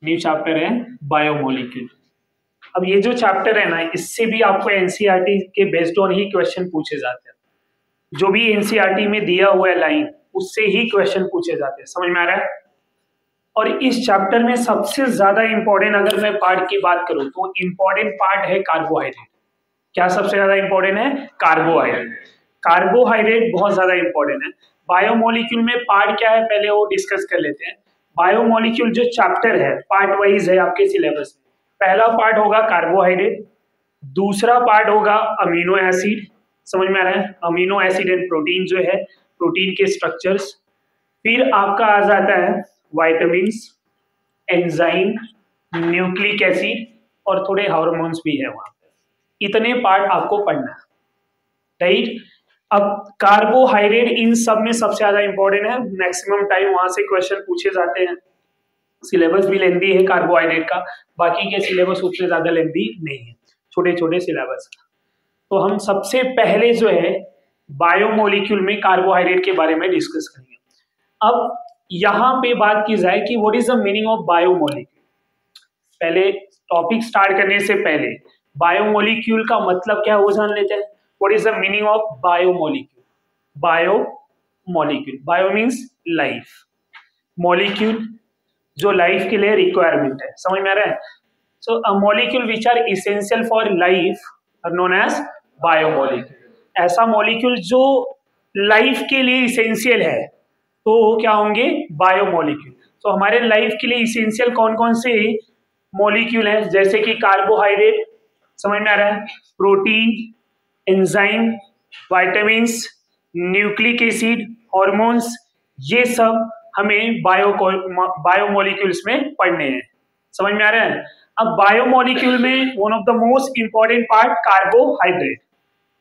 New chapter है biomolecule. अब ये जो चैप्टर है ना, इससे भी आपको एनसीईआरटी के बेस्ड ऑन ही क्वेश्चन पूछे जाते हैं। जो भी एनसीईआरटी में दिया हुआ है लाइन, उससे ही क्वेश्चन पूछे जाते हैं। समझ में आ रहा है? और इस चैप्टर में सबसे ज्यादा इंपॉर्टेंट अगर मैं पार्ट की बात करूं तो इंपॉर्टेंट पार्ट है कार्बोहाइड्रेट। क्या सबसे ज्यादा इंपॉर्टेंट है? कार्बोहाइड्रेट। कार्बोहाइड्रेट बहुत ज्यादा इंपॉर्टेंट है। बायोमोलिक्यूल में पार्ट क्या है पहले वो डिस्कस कर लेते हैं। बायोमोलिक्यूल जो चैप्टर है पार्ट वाइज है आपके सिलेबस में। पहला पार्ट होगा कार्बोहाइड्रेट, दूसरा पार्ट होगा अमीनो एसिड। समझ में आ रहा है? अमीनो एसिड एंड प्रोटीन जो है, प्रोटीन के स्ट्रक्चर्स। फिर आपका आ जाता है वाइटामिन्स, एंजाइम, न्यूक्लिक एसिड और थोड़े हार्मोन्स भी है वहां पे। इतने पार्ट आपको पढ़ना है, राइट? अब कार्बोहाइड्रेट इन सब में सबसे ज्यादा इंपॉर्टेंट है। मैक्सिमम टाइम वहां से क्वेश्चन पूछे जाते हैं। सिलेबस भी लेंदी है कार्बोहाइड्रेट का, बाकी के सिलेबस उतने ज्यादा लेंदी नहीं है, छोटे छोटे सिलेबस। तो हम सबसे पहले जो है बायोमोलिक्यूल में कार्बोहाइड्रेट के बारे में डिस्कस करेंगे। अब यहां पे बात की जाए कि what is the meaning of biomolecule. पहले टॉपिक स्टार्ट करने से पहले बायोमोलिक्यूल का मतलब क्या है वो जान लेते हैं। What is the meaning of biomolecule? Biomolecule, bio means life, molecule जो लाइफ के लिए रिक्वायरमेंट है। समझ में आ रहा है? So a molecule which are essential for life are known as biomolecule. ऐसा मॉलिक्यूल जो लाइफ के लिए इसेंशियल है तो क्या होंगे? बायोमोलिक्यूल। तो हमारे लाइफ के लिए इसेंशियल कौन कौन से मॉलिक्यूल हैं? जैसे कि कार्बोहाइड्रेट, समझ में आ रहा है, protein, enzyme, vitamins, nucleic acid, hormones, ये सब हमें बायोमोलिक्यूल्स में पढ़ने हैं। समझ में आ रहा है? अब बायोमोलिक्यूल में one of the most important part carbohydrate.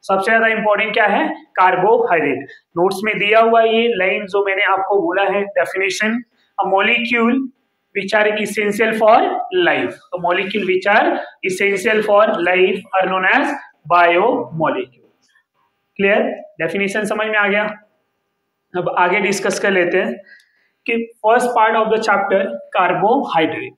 सबसे ज्यादा इंपॉर्टेंट क्या है? कार्बोहाइड्रेट। नोट्स में दिया हुआ ये लाइन जो मैंने आपको बोला है definition, a molecule which are essential for life. So molecule which are essential for life are known as biomolecule. Clear? Definition समझ में आ गया? अब आगे डिस्कस कर लेते हैं कि first part of the chapter carbohydrate.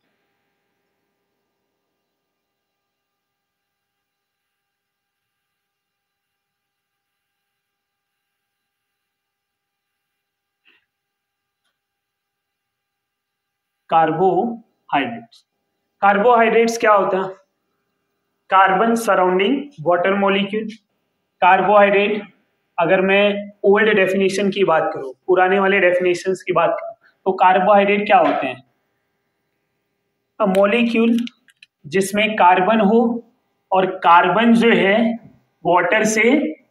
Carbohydrates, carbohydrates क्या होता है? Carbon surrounding water molecule. Carbohydrate अगर मैं ओल्ड डेफिनेशन की बात करूं, पुराने वाले डेफिनेशंस की बात करूं, तो कार्बोहाइड्रेट क्या होते हैं? अ मॉलिक्यूल जिसमें कार्बन हो और कार्बन जो है वाटर से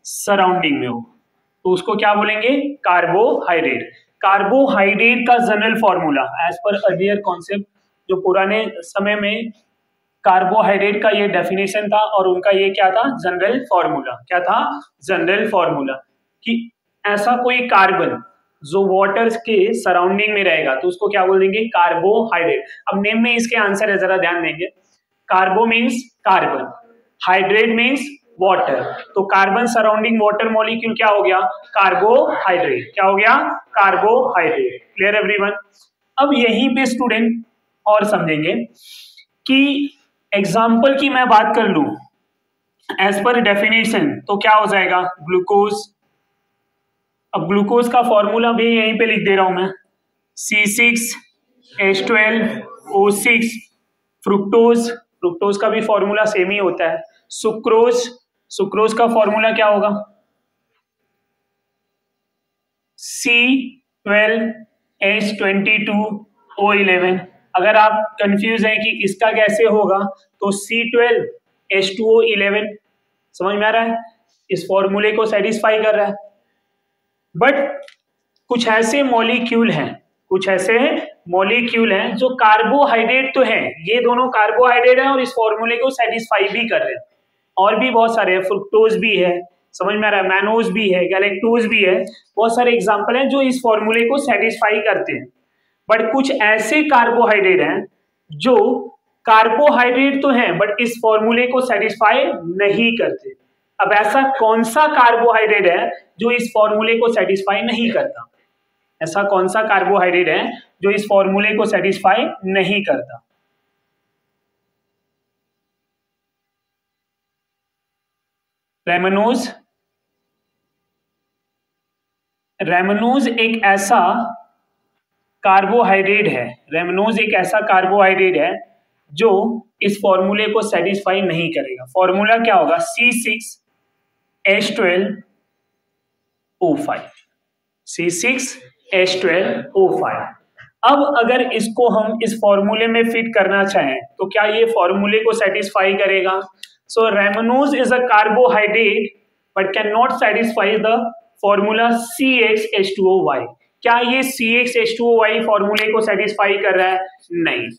सराउंडिंग में हो, तो उसको क्या बोलेंगे? कार्बोहाइड्रेट। कार्बोहाइड्रेट का general formula as per earlier concept, जो पुराने समय में कार्बोहाइड्रेट का ये डेफिनेशन था और उनका ये क्या था? General formula. क्या था? जनरल फॉर्मूला कि ऐसा कोई कार्बन जो वाटर के सराउंडिंग में रहेगा तो उसको क्या बोल देंगे? कार्बोहाइड्रेट। अब नेम में इसके आंसर है, जरा ध्यान देंगे। Carbo means carbon, hydrate means water, तो कार्बन सराउंडिंग वाटर मॉलिक्यूल क्या हो गया? कार्बोहाइड्रेट। क्या हो गया? कार्बोहाइड्रेट। Clear everyone? अब यहीं पे स्टूडेंट और समझेंगे कि एग्जाम्पल की मैं बात कर लूं एज पर डेफिनेशन तो क्या हो जाएगा? ग्लूकोज। अब ग्लूकोज का फॉर्मूला भी यहीं पे लिख दे रहा हूं मैं, C6H12O6। फ्रुक्टोज, फ्रुक्टोज का भी फॉर्मूला सेम ही होता है। सुक्रोज, सुक्रोज का फॉर्मूला क्या होगा? C12H22O11। अगर आप कंफ्यूज हैं कि इसका कैसे होगा तो C12H2O11। समझ में आ रहा है? इस फॉर्मूले को सेटिस्फाई कर रहा है। बट कुछ ऐसे मॉलिक्यूल हैं, कुछ ऐसे मॉलिक्यूल हैं जो कार्बोहाइड्रेट तो हैं, ये दोनों कार्बोहाइड्रेट हैं और इस फॉर्मूले को सेटिस्फाई भी कर रहे हैं। और भी बहुत सारे हैं, फ्रुक्टोज भी है, समझ में आ रहा है, मैनोज भी है, गैलेक्टोज भी है, बहुत सारे एग्जाम्पल हैं जो इस फॉर्मूले को सेटिस्फाई करते हैं। बट कुछ ऐसे कार्बोहाइड्रेट हैं जो कार्बोहाइड्रेट तो हैं बट इस फॉर्मूले को सेटिस्फाई नहीं करते। अब ऐसा कौन सा कार्बोहाइड्रेट है जो इस फॉर्मूले को सेटिस्फाई नहीं करता? ऐसा कौन सा कार्बोहाइड्रेट है जो इस फॉर्मूले को सेटिस्फाई नहीं करता? रेमनोज एक ऐसा कार्बोहाइड्रेट है, रेमनोज एक ऐसा कार्बोहाइड्रेट है जो इस फॉर्मूले को सेटिस्फाई नहीं करेगा। फॉर्मूला क्या होगा? C6H12O5, C6H12O5। अब अगर इसको हम इस फॉर्मूले में फिट करना चाहें तो क्या ये फॉर्मूले को सेटिस्फाई करेगा? So rhamnose is a carbohydrate but can not satisfy the formula CXH2OY। क्या ये CXH2OY फॉर्मूले को सेटिस्फाई कर रहा है? नहीं।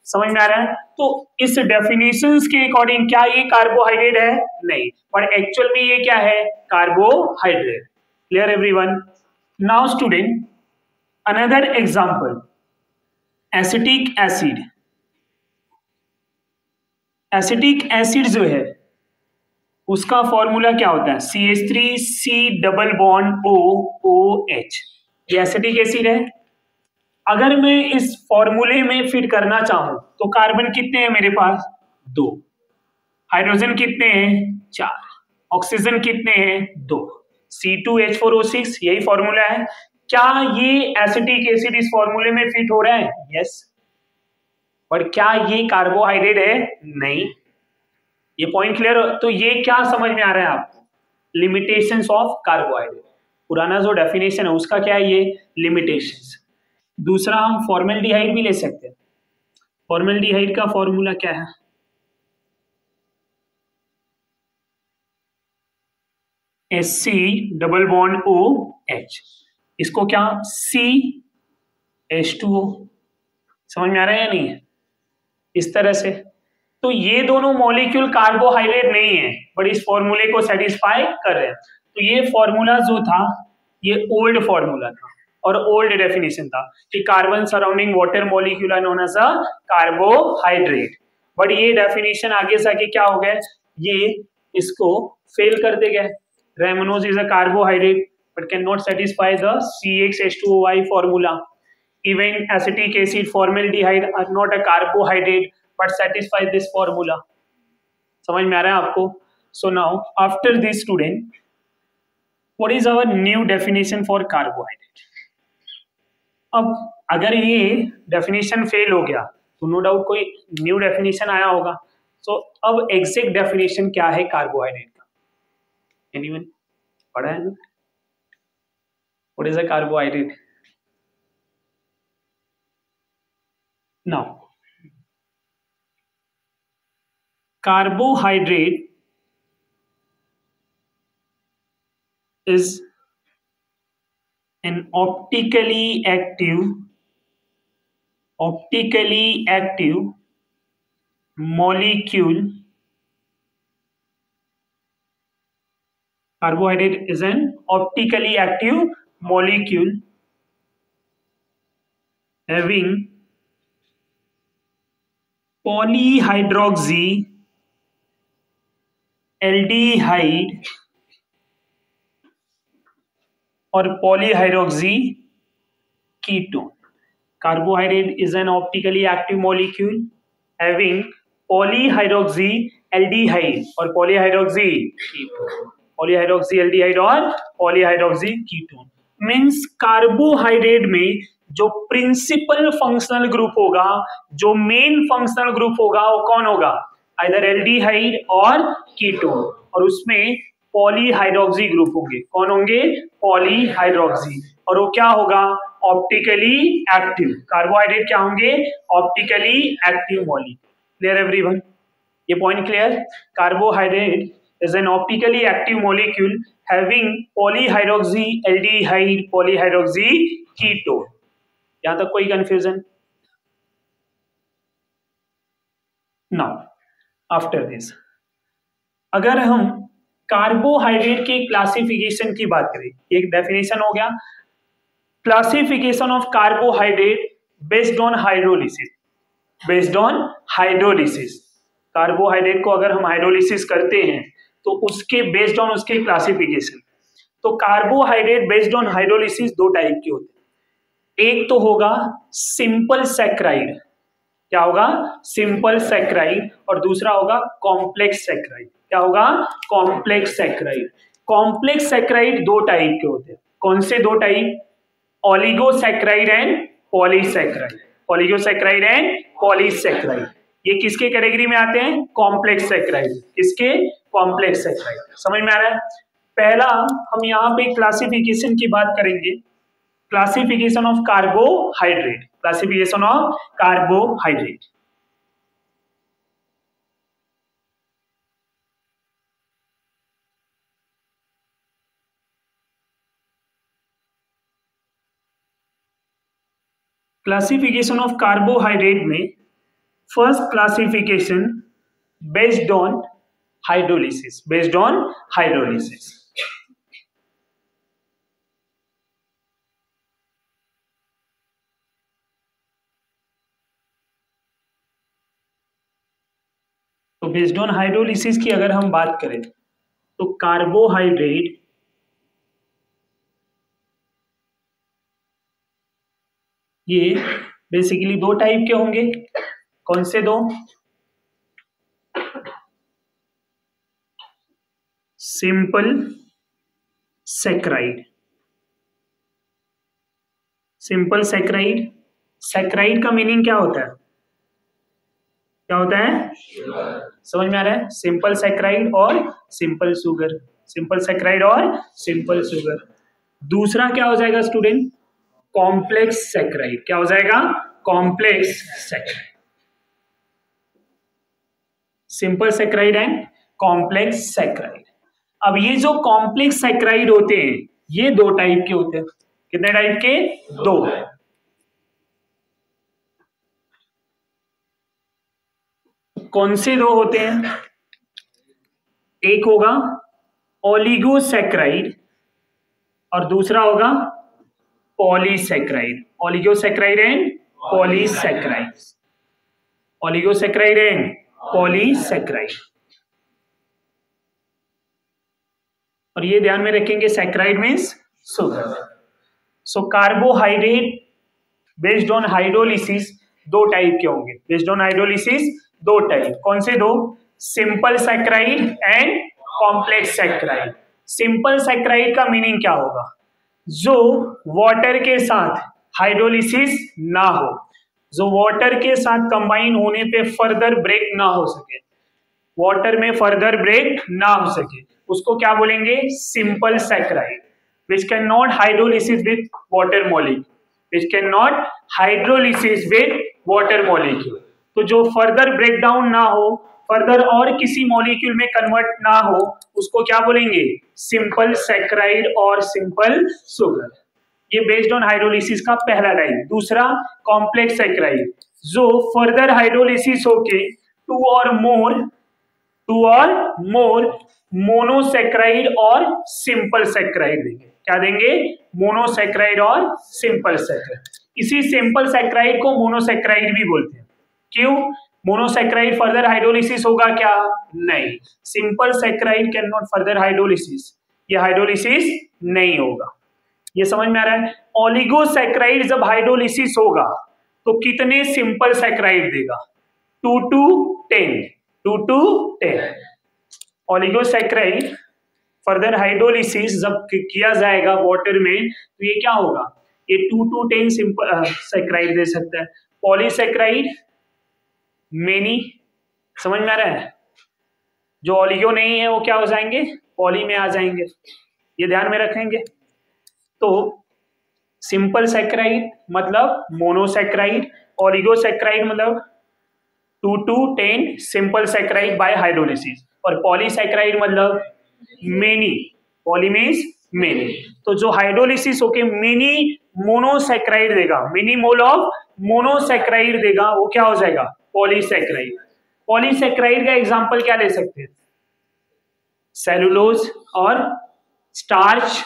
समझ में आ रहा है? तो इस डेफिनेशंस के अकॉर्डिंग क्या ये कार्बोहाइड्रेट है? नहीं, पर एक्चुअल में ये क्या है? Carbohydrate. Clear everyone? Now student, another example, acetic acid. Acetic acid जो है उसका फॉर्मूला क्या होता है? CH3C+OH। ये एसिटिक एसिड है। अगर मैं इस फॉर्मूले में फिट करना चाहूं तो कार्बन कितने हैं मेरे पास? 2। हाइड्रोजन कितने हैं? 4। ऑक्सीजन कितने हैं? 2। C2H4O6, यही फॉर्मूला है। क्या ये एसिटिक एसिड इस फॉर्मूले में फिट हो रहा है? यस। पर क्या ये कार्बोहाइड्रेट है? नहीं। ये पॉइंट क्लियर हो? तो ये क्या समझ में आ रहा है आपको? Limitations of carbohydrate. पुराना जो डेफिनेशन है उसका क्या है? ये लिमिटेशंस। दूसरा हम फॉर्मेल्डिहाइड भी ले सकते हैं। फॉर्मेल्डिहाइड का फॉर्मूला क्या है? HC+OH। इसको क्या? CH2O। समझ में आ रहा है या नहीं? इस तरह से। तो ये दोनों मॉलिक्यूल कार्बोहाइड्रेट नहीं है बट इस फॉर्मूले को सेटिस्फाई कर रहे हैं। तो ये फॉर्मूला जो था ये ओल्ड फॉर्मूला था और ओल्ड डेफिनेशन था कि carbon surrounding water molecule are known as a carbohydrate. But ये डेफिनेशन आगे से आगे क्या हो गया? ये इसको फेल करते गए। Rhamnose is a carbohydrate but can not satisfy the CXH2OY formula. Even acetic acid, formaldehyde are not a carbohydrate but satisfy this formula. समझ में आ रहा है आपको? So now after this student, what is our new definition for carbohydrate? अब अगर ये definition fail हो गया तो नो डाउट कोई न्यू डेफिनेशन आया होगा। सो अब एग्जैक्ट डेफिनेशन क्या है कार्बोहाइड्रेट का? एनीवन पढ़ा है ना? What is a carbohydrate? Now carbohydrate is an optically active molecule. Carbohydrate is an optically active molecule having polyhydroxy aldehyde or polyhydroxy ketone. Carbohydrate is an optically active molecule having polyhydroxy aldehyde or polyhydroxy ketone. Polyhydroxy aldehyde और polyhydroxy ketone means carbohydrate में जो principal functional group होगा, जो main functional group होगा वो कौन होगा? Either aldehyde और कीटोन, और उसमें पॉलीहाइड्रोक्सी ग्रुप होंगे। कौन होंगे? पॉलीहाइड्रोक्सी। और वो क्या होगा? Optically active. कार्बोहाइड्रेट क्या होंगे? Optically active molecule. Clear everyone? ये point clear? Carbohydrate is an optically active molecule having polyhydroxy aldehyde polyhydroxy ketone. यहां तक कोई कंफ्यूजन? नाउ आफ्टर दिस अगर हम कार्बोहाइड्रेट के क्लासिफिकेशन की बात करें, एक डेफिनेशन हो गया, classification of carbohydrate based on hydrolysis. Based on hydrolysis carbohydrate को अगर हम हाइड्रोलिसिस करते हैं तो उसके बेस्ड ऑन उसके क्लासिफिकेशन। तो कार्बोहाइड्रेट बेस्ड ऑन हाइड्रोलिसिस दो टाइप के होते हैं। एक तो होगा सिंपल सैक्राइड, क्या होगा? Simple saccharide. और दूसरा होगा कॉम्प्लेक्स सैक्राइड। क्या होगा? Complex sacred. कॉम्प्लेक्स सैक्राइड दो टाइप के होते हैं। कौन से दो type? Oligosaccharide and polysaccharide. Oligosaccharide and polysaccharide ये किसके कैटेगरी में आते हैं? Complex saccharide. किसके? Complex saccharide. समझ में आ रहा है? पहला हम यहाँ पे क्लासिफिकेशन की बात करेंगे। Classification of carbohydrate. Classification of carbohydrate. Classification of carbohydrate में first classification based on hydrolysis. Based on hydrolysis. तो बेस्ड ऑन हाइड्रोलिसिस की अगर हम बात करें तो कार्बोहाइड्रेट ये बेसिकली दो टाइप के होंगे। कौन से दो? Simple sacred. Simple sacred. Sacred का मीनिंग क्या होता है? क्या होता है? समझ में आ रहा है? सिंपल सैक्राइड और सिंपल शुगर। सिंपल सैक्राइड और सिंपल शुगर। दूसरा क्या हो जाएगा स्टूडेंट? Complex sacred. क्या हो जाएगा? Complex saccharide. Simple saccharide and complex saccharide. अब ये जो कॉम्प्लेक्स सैक्राइड होते हैं ये दो टाइप के होते हैं। कितने टाइप के? दो। कौन से दो होते हैं? एक होगा ओलिगोसैक्राइड और दूसरा होगा polysaccharide. Oligosaccharide and polysaccharide. Oligosaccharide and polysaccharide. और ये ध्यान में रखेंगे saccharide means sugar. So carbohydrate based on hydrolysis दो टाइप के होंगे। बेस्ड ऑन हाइड्रोलिसिस दो टाइप। कौन से दो? Simple saccharide and complex saccharide. Simple saccharide का मीनिंग क्या होगा? जो वाटर के साथ हाइड्रोलिसिस ना हो, जो वाटर के साथ कंबाइन होने पे फर्दर ब्रेक ना हो सके, वाटर में फर्दर ब्रेक ना हो सके, उसको क्या बोलेंगे? Simple saccharide. Which can not hydrolysis with water molecule. Which can not hydrolysis with water molecule. तो जो फर्दर ब्रेकडाउन ना हो, फर्दर और किसी मॉलिक्यूल में कन्वर्ट ना हो, उसको क्या बोलेंगे? सिंपल सैक्राइड और सिंपल शुगर। ये बेस्ड ऑन हाइड्रोलिसिस का पहला टाइप। दूसरा कॉम्प्लेक्स सैक्राइड, जो फर्दर हाइड्रोलिसिस होके टू और मोर मोनोसैक्राइड और सिंपल सैक्राइड देंगे। क्या देंगे? मोनोसैक्राइड और सिंपल सैक्राइड। इसी सिंपल सैक्राइड को मोनोसैक्राइड भी बोलते हैं। क्यों? मोनोसैक्राइड फर्दर हाइड्रोलिसिस होगा क्या? नहीं। Simple saccharide can not further hydrolysis. ये हाइड्रोलिसिस नहीं होगा। ये समझ में आ रहा है? ओलिगोसैक्राइड जब हाइड्रोलिसिस होगा तो कितने सिंपल सैक्राइड देगा? 2 to 10। 2 to 10। ओलिगोसैक्राइड फर्दर हाइड्रोलिसिस जब किया जाएगा वाटर में तो ये क्या होगा? ये 2 to 10 सिंपल सैक्राइड दे सकता है। Polysaccharide many. समझ में आ रहा है? जो ओलिगो नहीं है वो क्या हो जाएंगे? पॉली में आ जाएंगे। ये ध्यान में रखेंगे। तो सिंपल सैक्राइड मतलब मोनोसैक्राइड, ओलिगोसैक्राइड मतलब 2 to 10 simple sacred bye hydrolysis, और पॉलीसैक्राइड मतलब मेनी। Poly means many. तो जो हाइड्रोलिसिस होके मेनी मोनोसैक्राइड देगा, मिनी मोल ऑफ मोनोसैक्राइड देगा, वो क्या हो जाएगा? पॉलीसैक्राइड। पॉलीसैक्राइड का एग्जांपल क्या ले सकते हैं? सेलुलोज और starch.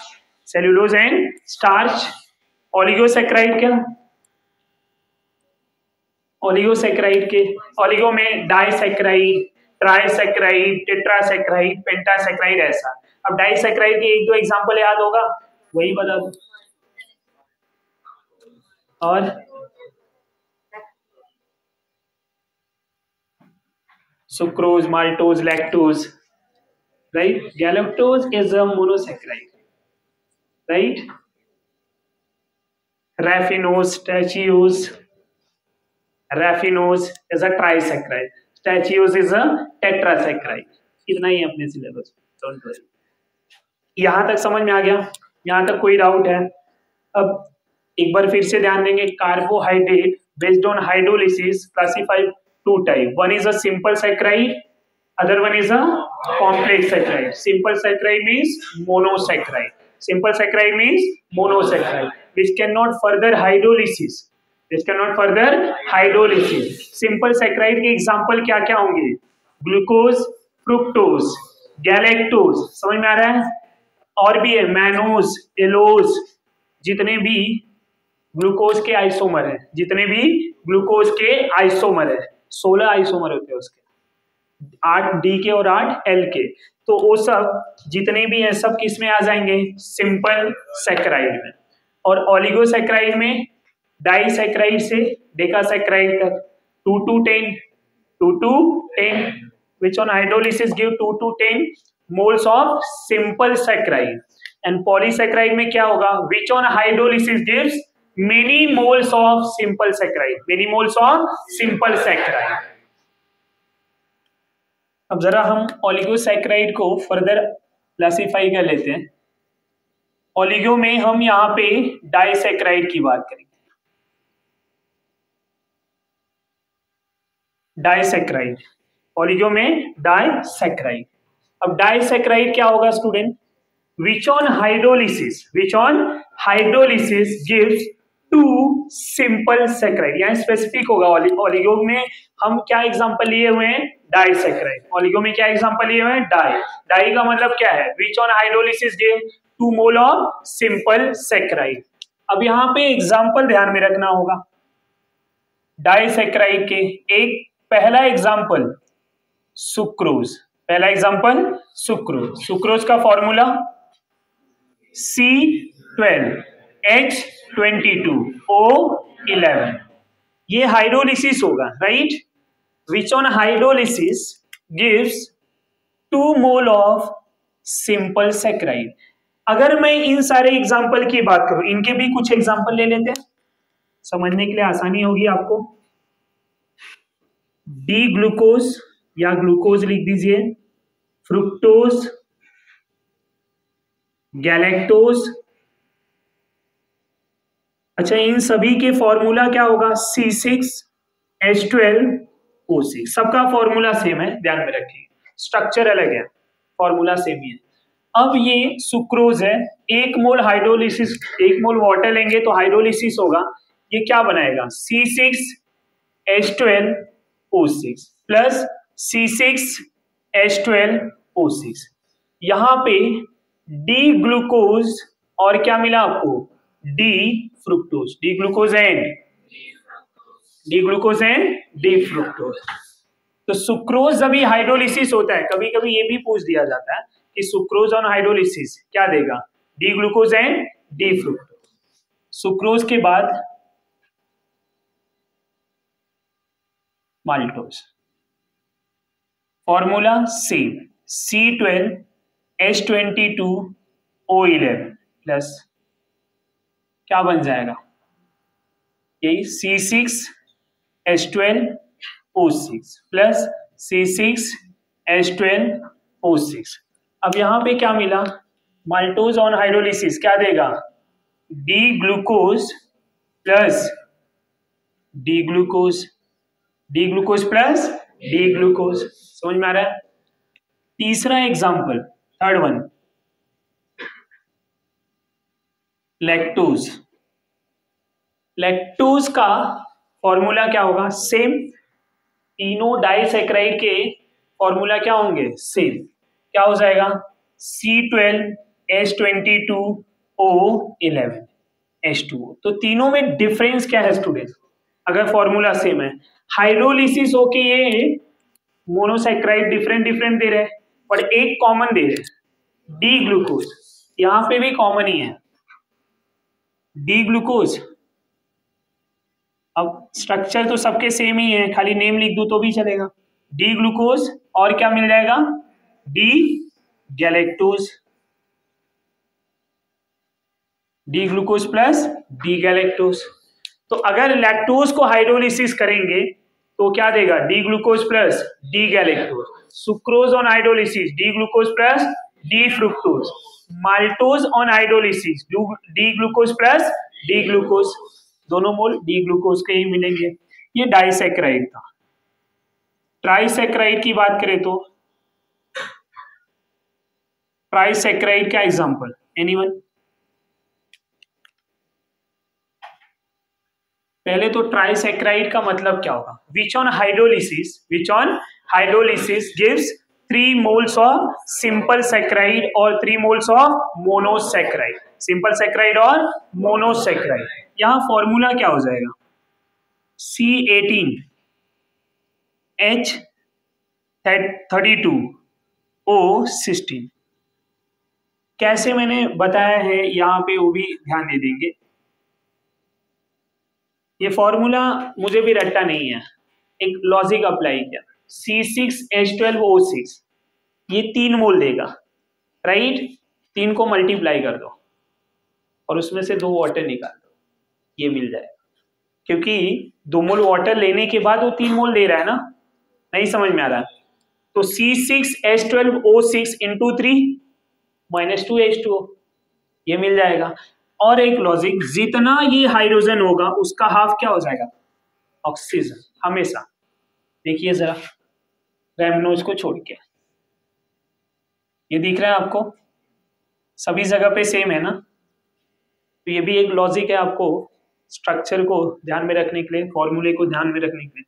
Cellulose and starch. Oligosaccharide क्या? ओलिगोसैक्राइड के ओलिगो में डाइसैक्राइड, ट्राइसैक्राइड, टेट्रासैक्राइड, पेंटासैक्राइड ऐसा। अब डाइसैक्राइड के एक दो एग्जांपल याद होगा, वही बता दो। और sucrose, maltose, lactose, right? Galactose is a monosaccharide, right? Raffinose, stachyose. Raffinose is a trisaccharide. Stachyose is a tetrasaccharide. इतना ही अपने सिलेबस, डोंट वरी। यहां तक समझ में आ गया? यहां तक कोई डाउट है? अब एक बार फिर से ध्यान देंगे, carbohydrate based on hydrolysis classified two type, one is a simple saccharide, other one is a complex saccharide. Simple saccharide means monosaccharide. Simple saccharide means monosaccharide which cannot further hydrolysis. Simple saccharide के example क्या क्या होंगे? Glucose, fructose, galactose, समझ में आ रहा है? और भी है मैनोज, एलोज, जितने भी ग्लूकोज के आइसोमर है, 16 आइसोमर होते हैं उसके, 8 डी के और 8 एल के, तो वो सब जितने भी हैं सब किस में आ जाएंगे? सिंपल सैकराइड में। और ओलिगोसैकराइड में डाइसैकराइड से डेकासैकराइड तक 2 to 10 which on hydrolysis give 2 to 10 moles of simple saccharide, and polysaccharide में क्या होगा? which on hydrolysis gives many moles of simple saccharide। अब जरा हम ओलिगोसैकराइड को फर्दर क्लासिफाई कर लेते हैं। ओलिगो में हम यहाँ पे डाइसैकराइड की बात करेंगे। डाइसैकराइड, ओलिगो में डाइसैकराइड। अब डाइसैकराइड क्या होगा student? Which on hydrolysis gives 2 simple saccharide. यहाँ स्पेसिफिक होगा, ओलिगो में हम क्या एग्जांपल लिए हुए हैं? डाइसैकराइड। ओलिगो में क्या एग्जांपल लिए हुए हैं? डाई का मतलब क्या है? Which on hydrolysis give 2 mole of simple saccharide. अब यहाँ पे एग्जांपल ध्यान में रखना होगा डाइसैकराइड के। एक पहला एग्जांपल सुक्रोज, सुक्रोज का फॉर्मूला C12H22O11, ये हाइड्रोलिसिस होगा, right? Which on hydrolysis gives 2 mole of simple saccharide. अगर मैं इन सारे एग्जांपल की बात करूं, इनके भी कुछ एग्जांपल ले लेते हैं, समझने के लिए आसानी होगी आपको। डी ग्लूकोज या ग्लूकोज लिख दीजिए, फ्रुक्टोज, गैलेक्टोज। अच्छा, इन सभी के फॉर्मूला क्या होगा? C6H12O6। सबका फॉर्मूला सेम है, ध्यान में रखिए, स्ट्रक्चर अलग है, फॉर्मूला सेम ही है। अब ये सुक्रोज है, 1 मोल हाइड्रोलिसिस, 1 मोल वाटर लेंगे तो हाइड्रोलिसिस होगा, ये क्या बनाएगा? C6H12O6 plus C6H12O6। यहां पे डी ग्लूकोज और क्या मिला आपको? D fructose, D glucose and D fructose. तो सुक्रोज जब हाइड्रोलिसिस होता है, कभी कभी ये भी पूछ दिया जाता है कि सुक्रोज ऑन हाइड्रोलिसिस क्या देगा? D glucose and D fructose. Sucrose के बाद maltose, formula same, C12H22O11 plus क्या बन जाएगा? यही C6H12O6 प्लस C6H12O6। अब यहां पे क्या मिला? माल्टोज ऑन हाइड्रोलिसिस क्या देगा? D glucose plus D glucose plus D glucose. समझ में आ रहा है? तीसरा example, third one, lactose. Lactose का फॉर्मूला क्या होगा? सेम, तीनों डाइसैकराइड के फॉर्मूला क्या होंगे? सेम। क्या हो जाएगा? C12H22O11 H2O। तो तीनों में डिफरेंस क्या है स्टूडेंट? अगर फॉर्मूला सेम है, हाइड्रोलिसिस होके ये मोनोसैकराइड डिफरेंट दे रहे हैं, पर एक कॉमन दे रहे हैं, डी ग्लूकोज। यहां पे भी कॉमन ही है, डी ग्लूकोज। अब स्ट्रक्चर तो सबके सेम ही है, खाली नेम लिख दूं तो भी चलेगा, डी ग्लूकोज और क्या मिल जाएगा, D galactose, D glucose plus D galactose. तो अगर लैक्टोज को हाइड्रोलिसिस करेंगे तो क्या देगा, D glucose plus D galactose. Sucrose on hydrolysis D glucose plus D fructose. Maltose on hydrolysis D glucose plus D glucose, दोनों मोल डी ग्लूकोज के ही मिलेंगे। ये डाइसैक्राइड था। ट्राइसैक्राइड की बात करें तो ट्राइसैक्राइड का एग्जांपल एनीवन? पहले तो ट्राइसैक्राइड का मतलब क्या होगा, which on hydrolysis gives 3 moles of simple saccharide और 3 moles of monosaccharide, simple saccharide और मोनोसैक्राइड। यहां फॉर्मूला क्या हो जाएगा, C18H32O16। कैसे मैंने बताया है यहाँ पे वो भी ध्यान दे देंगे। ये फॉर्मूला मुझे भी रट्टा नहीं है, एक लॉजिक अप्लाई किया, C6H12O6 ये 3 मोल देगा, राइट। 3 को मल्टीप्लाई कर दो और उसमें से 2 वाटर निकाल दो, ये मिल जाएगा। क्योंकि 2 मोल वाटर लेने के बाद वो 3 मोल दे रहा है ना, नहीं समझ में आ रहा है। तो C6H12O6 इंटू 3 -2H2O ये मिल जाएगा। और एक लॉजिक, जितना ये हाइड्रोजन होगा उसका हाफ क्या हो जाएगा, ऑक्सीजन, हमेशा। देखिए जरा रैमनोज को छोड़ के, ये दिख रहा है आपको, सभी जगह पे सेम है ना। तो ये भी एक लॉजिक है आपको स्ट्रक्चर को ध्यान में रखने के लिए, फॉर्मूले को ध्यान में रखने के लिए।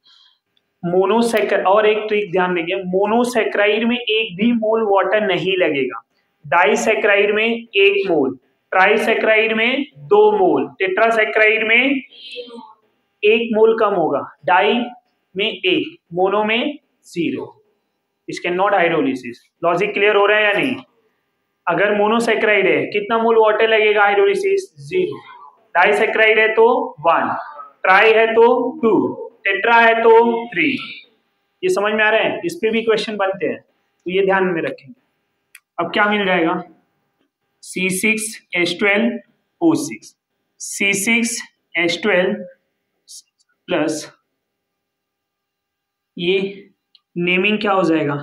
मोनोसैक्राइड, और एक ट्रिक ध्यान देंगे, मोनोसैक्राइड में एक भी मोल वाटर नहीं लगेगा, डाइसैक्राइड में 1 मोल, ट्राइसैक्राइड में 2 मोल, टेट्रासैक्राइड में 1 मोल कम होगा, डाई में 1, मोनो में 0। इसके नॉट हाइड्रोलिसिस। लॉजिक क्लियर हो रहा है या नहीं? अगर मोनोसैक्राइड है कितना मोल वाटर लगेगा हाइड्रोलिसिस, 0। डाइसैक्राइड है तो 1, ट्राई है तो 2, टेट्रा है तो 3। ये समझ में आ रहा है? इस पे भी क्वेश्चन बनते हैं, तो ये ध्यान में रखेंगे। अब क्या मिल जाएगा, C6H12O6, C6H12 प्लस ये नेमिंग क्या हो जाएगा,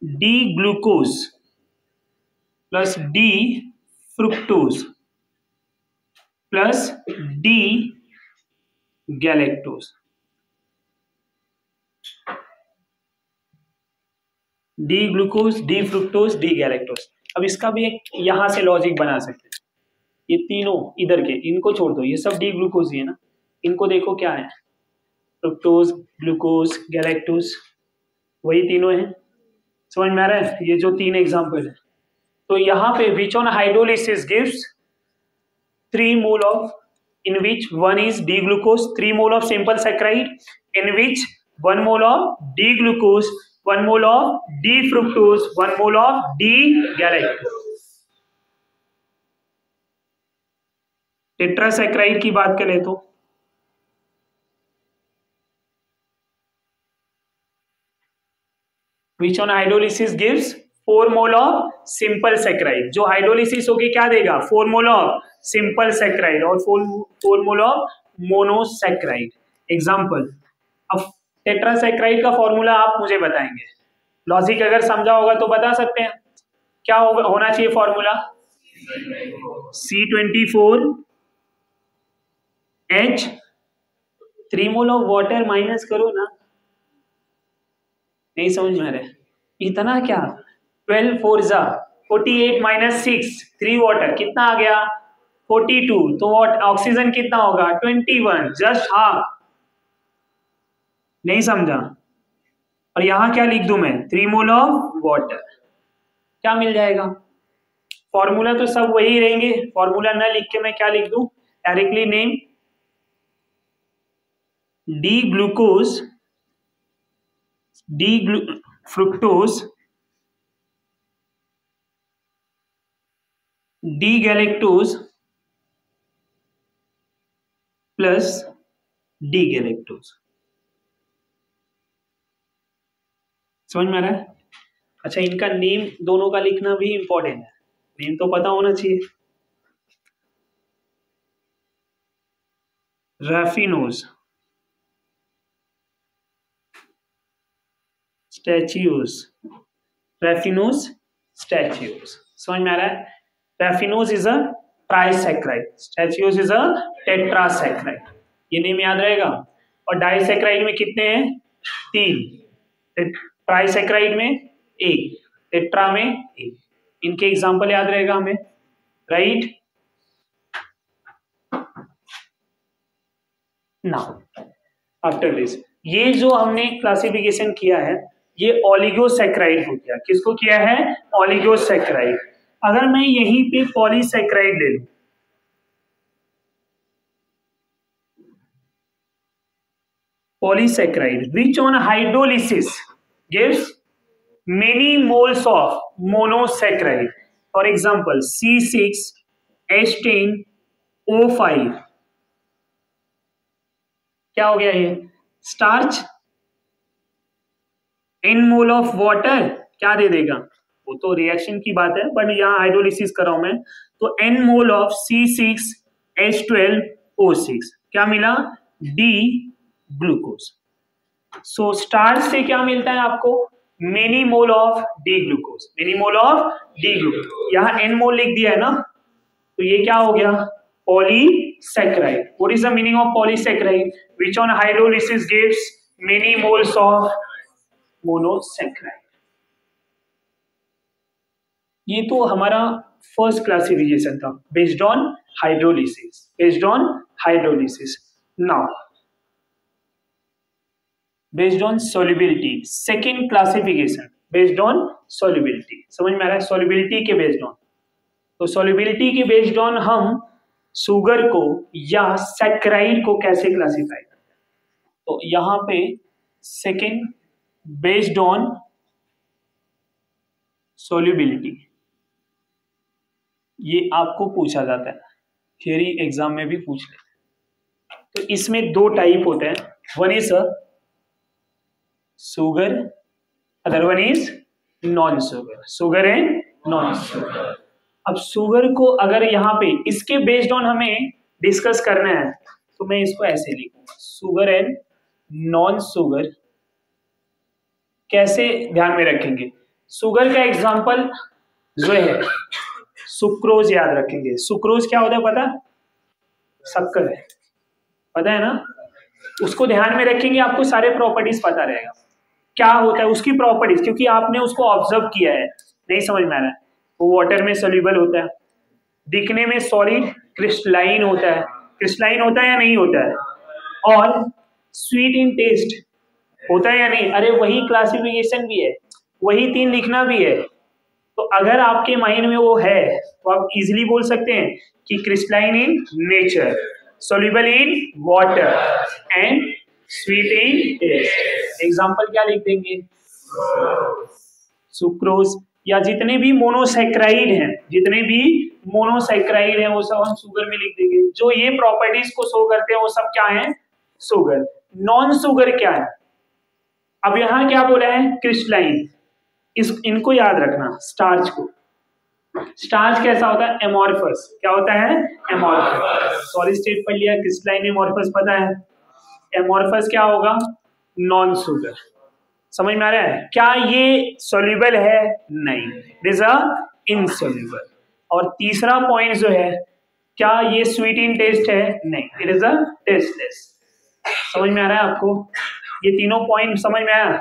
D glucose plus D fructose plus D galactose. D glucose, D fructose, D galactose. अब इसका भी एक यहां से लॉजिक बना सकते हैं। ये तीनों इधर के, इनको छोड़ दो, ये सब डी ग्लूकोज ही है ना। इनको देखो क्या है, फ्रुक्टोज, ग्लूकोज, गैलेक्टोज, वही तीनों है। समझ में आ रहा है? ये जो 3 एग्जाम्पल है, तो यहाँ पे which on hydrolysis gives 3 mole of, in which 1 is D glucose, 3 mole of simple saccharide, in which 1 mole of D glucose, 1 mole of D fructose, 1 mole of D galactose। Tetrasaccharide की बात करें तो which on hydrolysis gives 4 mole of simple saccharide. जो hydrolysis होगी क्या देगा, 4 mole of simple saccharide और 4 mole of monosaccharide. Example, अब टेट्रासैक्राइड का फॉर्मूला आप मुझे बताएंगे, लॉजिक अगर समझा होगा तो बता सकते हैं। क्या होना चाहिए formula, C24H 3 mole of water minus करो ना, नहीं समझ में आ रहा है, इतना क्या, 12 4 जा 48 माइनस 6 3 वाटर कितना आ गया 42, तो ऑक्सीजन कितना होगा 21, जस्ट हाफ। नहीं समझा? और यहां क्या लिख दूं मैं, 3 मोल ऑफ वाटर, क्या मिल जाएगा। फॉर्मूला तो सब वही रहेंगे, फॉर्मूला न लिख के मैं क्या लिख दूं, directly name D glucose, D fructose, D galactose plus D galactose. समझ में आ रहा है? अच्छा, इनका नेम दोनों का लिखना भी इंपॉर्टेंट है, नेम तो पता होना चाहिए। रैफिनोज, स्टैच्यूज, रैफिनोज स्टैच्यूज, समझ में आ रहा है? Raffinose is a trisaccharide, stachyose is a tetrasaccharide, ये नेम याद रहेगा। और डाइसैकराइड में कितने हैं? 3, ट्राइसैकराइड में 1, टेट्रा में 1। इनके एग्जाम्पल याद रहेगा हमें, राइट? नाउ आफ्टर दिस, ये जो हमने क्लासिफिकेशन किया है ये ओलिगोसैकराइड हो गया। किसको किया है? ओलिगोसैकराइड। अगर मैं यहीं पे पॉलीसैकराइड ले लूं, polysaccharide which on hydrolysis gives many moles of monosaccharide, for example C6H10O5, क्या हो गया ये? Starch, n mole of water क्या दे देगा? वो तो रिएक्शन की बात है, बट यहाँ हाइड्रोलिसिस कर रहा हूं मैं, तो n मोल ऑफ C6H12O6 क्या मिला? D glucose. सो स्टार्च से क्या मिलता है आपको? Many mole of D glucose, many mole of D glucose. यहाँ n मोल लिख दिया है ना, तो ये क्या हो गया? Polysaccharide. What is the meaning of polysaccharide? Which on hydrolysis gives many moles of monosaccharide. ये तो हमारा फर्स्ट क्लासिफिकेशन था based on hydrolysis, based on hydrolysis. Now based on solubility, second classification based on solubility। समझ में आ रहा है? solubility के बेस्ड ऑन, तो solubility के बेस्ड ऑन हम शुगर को या सैकराइड को कैसे क्लासिफाई करते हैं? तो यहां पे सेकेंड बेस्ड ऑन solubility, ये आपको पूछा जाता है, थियरी एग्जाम में भी पूछ लेते हैं। तो इसमें 2 टाइप होते हैं, one is sugar, other one is non sugar, sugar and non sugar. अब शुगर को अगर यहाँ पे इसके बेस्ड ऑन हमें डिस्कस करना है तो मैं इसको ऐसे लिखूंगा, शुगर एंड नॉन शुगर। कैसे ध्यान में रखेंगे? शुगर का एग्जांपल जो है सुक्रोज याद रखेंगे। सुक्रोज क्या होता है पता? शक्कर है, पता है ना? उसको ध्यान में रखेंगे, आपको सारे प्रॉपर्टीज पता रहेगा क्या होता है उसकी प्रॉपर्टीज, क्योंकि आपने उसको ऑब्जर्व किया है। नहीं समझ में आ रहा है? वो वाटर में सोल्यूबल होता है, दिखने में सॉलिड क्रिस्टलाइन होता है, क्रिस्टलाइन होता है या नहीं होता है, और स्वीट इन टेस्ट होता है या नहीं? अरे वही क्लासिफिकेशन भी है, वही 3 लिखना भी है। तो अगर आपके माइंड में वो है तो आप इजीली बोल सकते हैं कि crystalline in nature, soluble in water and sweet in taste. Example क्या लिख देंगे? सुक्रोज, या जितने भी मोनोसैक्राइड हैं, जितने भी मोनोसैक्राइड हैं वो सब हम शुगर में लिख देंगे। जो ये प्रॉपर्टीज को शो करते हैं वो सब क्या है? शुगर। नॉन शुगर क्या है? अब यहां क्या बोला है? क्रिस्टलाइन। इनको याद रखना, स्टार्च को। स्टार्च कैसा होता है? एमॉर्फस। क्या होता है? एमॉर्फस। सॉलिड स्टेट पढ़ लिया, क्रिस्टलाइन एमॉर्फस पता है। एमॉर्फस क्या होगा? Non sugar. समझ में आ रहा है? क्या ये सोल्यूबल है? नहीं, इट इज अ इनसोल्यूबल। और तीसरा पॉइंट जो है, क्या ये स्वीट इन टेस्ट है? नहीं, इट इज अ टेस्टलेस। समझ में आ रहा है आपको? ये तीनों पॉइंट समझ में आया?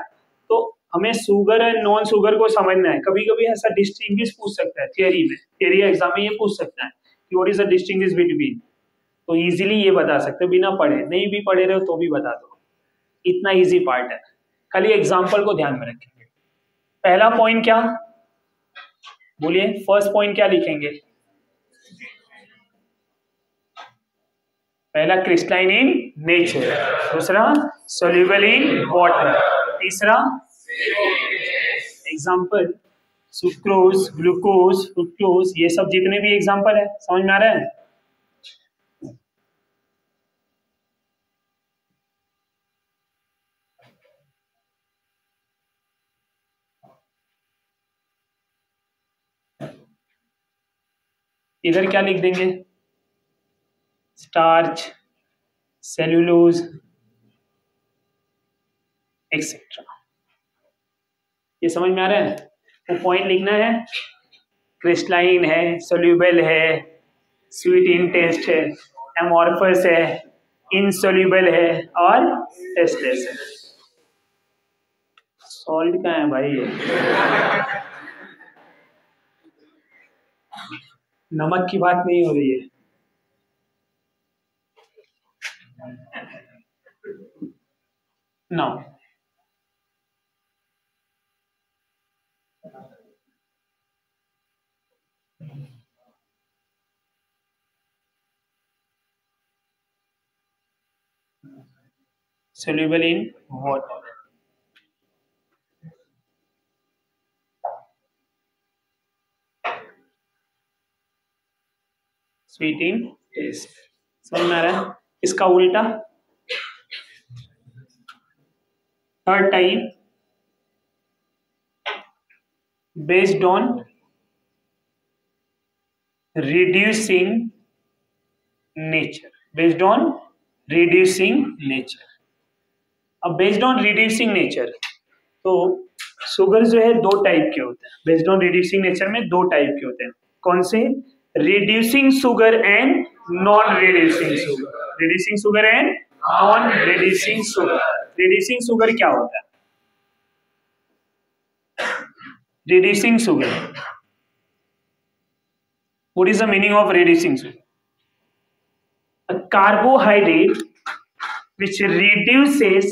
तो हमें शुगर एंड नॉन शुगर को समझना है। कभी कभी ऐसा डिस्टिंग्विश पूछ सकता है थियरी में, थियरी एग्जाम में ये पूछ सकता है कि what is the distinguish between, तो इजीली ये बता सकते हो बिना पढ़े। नहीं भी पढ़े रहे हो तो भी बता दो, इतना इजी पार्ट है। खाली एग्जाम्पल को ध्यान में रखेंगे। पहला पॉइंट क्या बोलिए? फर्स्ट पॉइंट क्या लिखेंगे? पहला क्रिस्टलाइन इन नेचर, दूसरा सोल्यूबल इन वाटर, तीसरा एग्जाम्पल सुक्रोज, ग्लूकोज, फ्रुक्टोज, ये सब जितने भी एग्जाम्पल है। समझ में आ रहा है? इधर क्या लिख देंगे, स्टार्च, सेल्यूलोज एक्सेट्रा। ये समझ में आ रहा है? वो पॉइंट लिखना है, क्रिस्टलाइन है, सोल्यूबल है, स्वीट इन टेस्ट है, एमॉर्फस है, इनसोल्यूबल है और टेस्टलेस है। सॉल्ट कहाँ है भाई? नमक की बात नहीं हो रही है। Now soluble in water, sweet in taste। समझ में आ रहा है? इसका उल्टा third type, based on reducing nature, based on reducing nature। अब बेस्ड ऑन रिड्यूसिंग नेचर, तो शुगर जो है दो टाइप के होते हैं। बेस्ड ऑन रिड्यूसिंग नेचर में दो टाइप के होते हैं। कौन से? Reducing sugar and non reducing sugar. Reducing sugar and non reducing sugar. Reducing sugar क्या होता है? Reducing sugar, what is the meaning of reducing sugar? A carbohydrate which reduces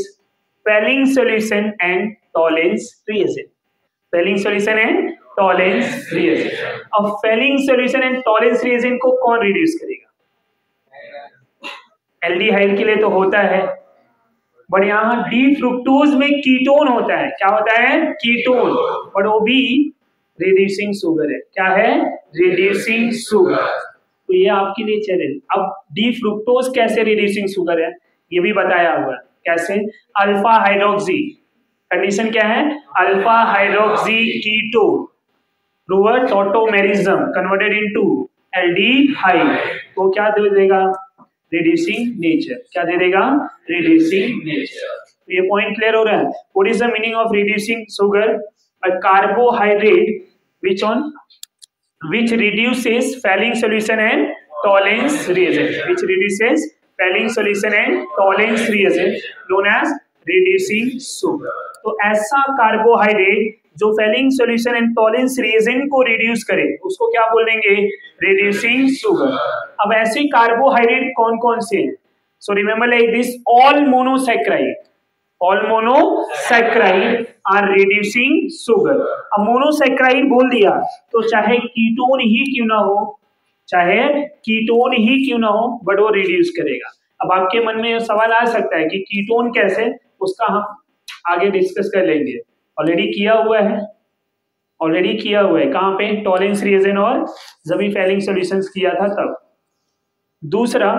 Fehling solution and Tollens reagent। Fehling solution and Tollens reagent। अब Fehling solution and Tollens reagent को कौन reduce करेगा? Aldehyde के लिए तो होता है, बट यहाँ डी फ्रुक्टोज में कीटोन होता है। क्या होता है? कीटोन। बट वो भी रिड्यूसिंग शुगर है। क्या है? Reducing sugar. तो ये आपके लिए चैलेंज। अब डी फ्रुक्टोज कैसे रिड्यूसिंग शुगर है ये भी बताया हुआ है। कैसे? अल्फा हाइड्रोक्सी, कंडीशन क्या है? Alpha hydroxy keto through tautomerism converted into aldehyde, तो क्या दे देगा? Reducing nature. क्या दे देगा? Reducing nature. तो ये पॉइंट क्लियर हो रहा है? What is the meaning of reducing sugar? A carbohydrate which reduces Fehling solution and Tollens reagent, which reduces Fehling solution and Tollens reagent known as reducing sugar। तो ऐसा carbohydrate जो Fehling solution and Tollens reagent को reduce करे उसको क्या बोलेंगे? Reducing sugar. अब ऐसे कार्बोहाइड्रेट कौन कौन से हैं? So remember like this, all monosaccharide, all monosaccharide are reducing sugar। अब मोनोसैकेराइड बोल दिया तो चाहे कीटोन ही क्यों ना हो, चाहे कीटोन ही क्यों ना हो, बट वो रिड्यूस करेगा। अब आपके मन में सवाल आ सकता है कि कीटोन कैसे, उसका हम आगे डिस्कस कर लेंगे। ऑलरेडी किया हुआ है, ऑलरेडी किया हुआ है। कहाँ पे? टॉलेंस रिएजेंट और जब भी फेलिंग सॉल्यूशंस किया था तब। दूसरा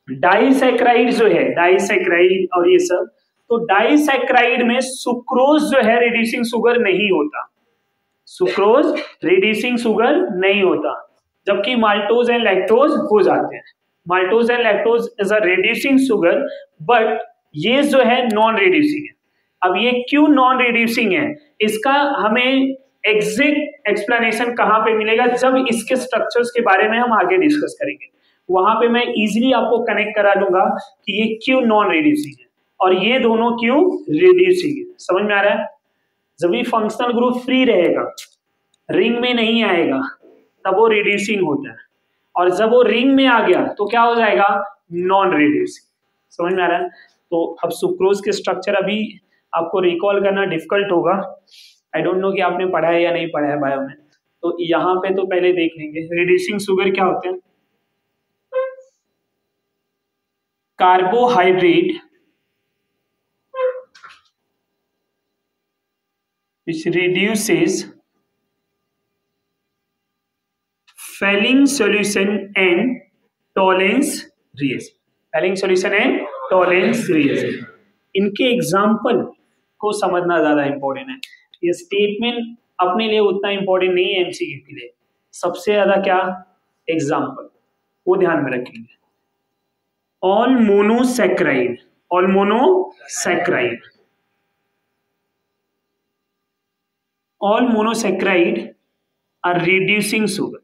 डाइसैकेराइड जो है, डाइसैकेराइड और ये सब, तो डाइसैकेराइड में सुक्रोज जो है रिड्यूसिंग शुगर नहीं होता। सुक्रोज रिड्यूसिंग शुगर नहीं होता, जबकि माल्टोज एंड लैक्टोज हो जाते हैं। Maltose and lactose is a reducing sugar, but ये जो है नॉन रिड्यूसिंग है। अब ये क्यों नॉन रिड्यूसिंग है, इसका हमें एग्जैक्ट एक्सप्लेनेशन कहां पे मिलेगा? जब इसके स्ट्रक्चर्स के बारे में हम आगे डिस्कस करेंगे, वहां पे मैं इजीली आपको कनेक्ट करा दूंगा कि ये क्यों नॉन रिड्यूसिंग है और ये दोनों क्यों रिड्यूसिंग है। समझ में आ रहा है? जब भी फंक्शनल ग्रुप फ्री रहेगा, रिंग में नहीं आएगा, तब वो रिड्यूसिंग होता है, और जब वो रिंग में आ गया तो क्या हो जाएगा? Non reducing. समझ में आ रहा है? तो अब सुक्रोज के स्ट्रक्चर अभी आपको रिकॉल करना डिफिकल्ट होगा। आई डोंट नो कि आपने पढ़ा है या नहीं पढ़ा है बायो में, तो यहाँ पे तो पहले देख लेंगे रिड्यूसिंग शुगर क्या होते हैं। Carbohydrate which reduces Fehling solution and Tollens reagent। Fehling solution and Tollens reagent, इनके एग्जाम्पल को समझना ज्यादा इंपॉर्टेंट है। ये स्टेटमेंट अपने लिए उतना इंपॉर्टेंट नहीं है एमसीक्यू के लिए। सबसे ज्यादा क्या एग्जाम्पल वो ध्यान में रखेंगे। All monosaccharide, all monosaccharide, all monosaccharide are reducing sugar,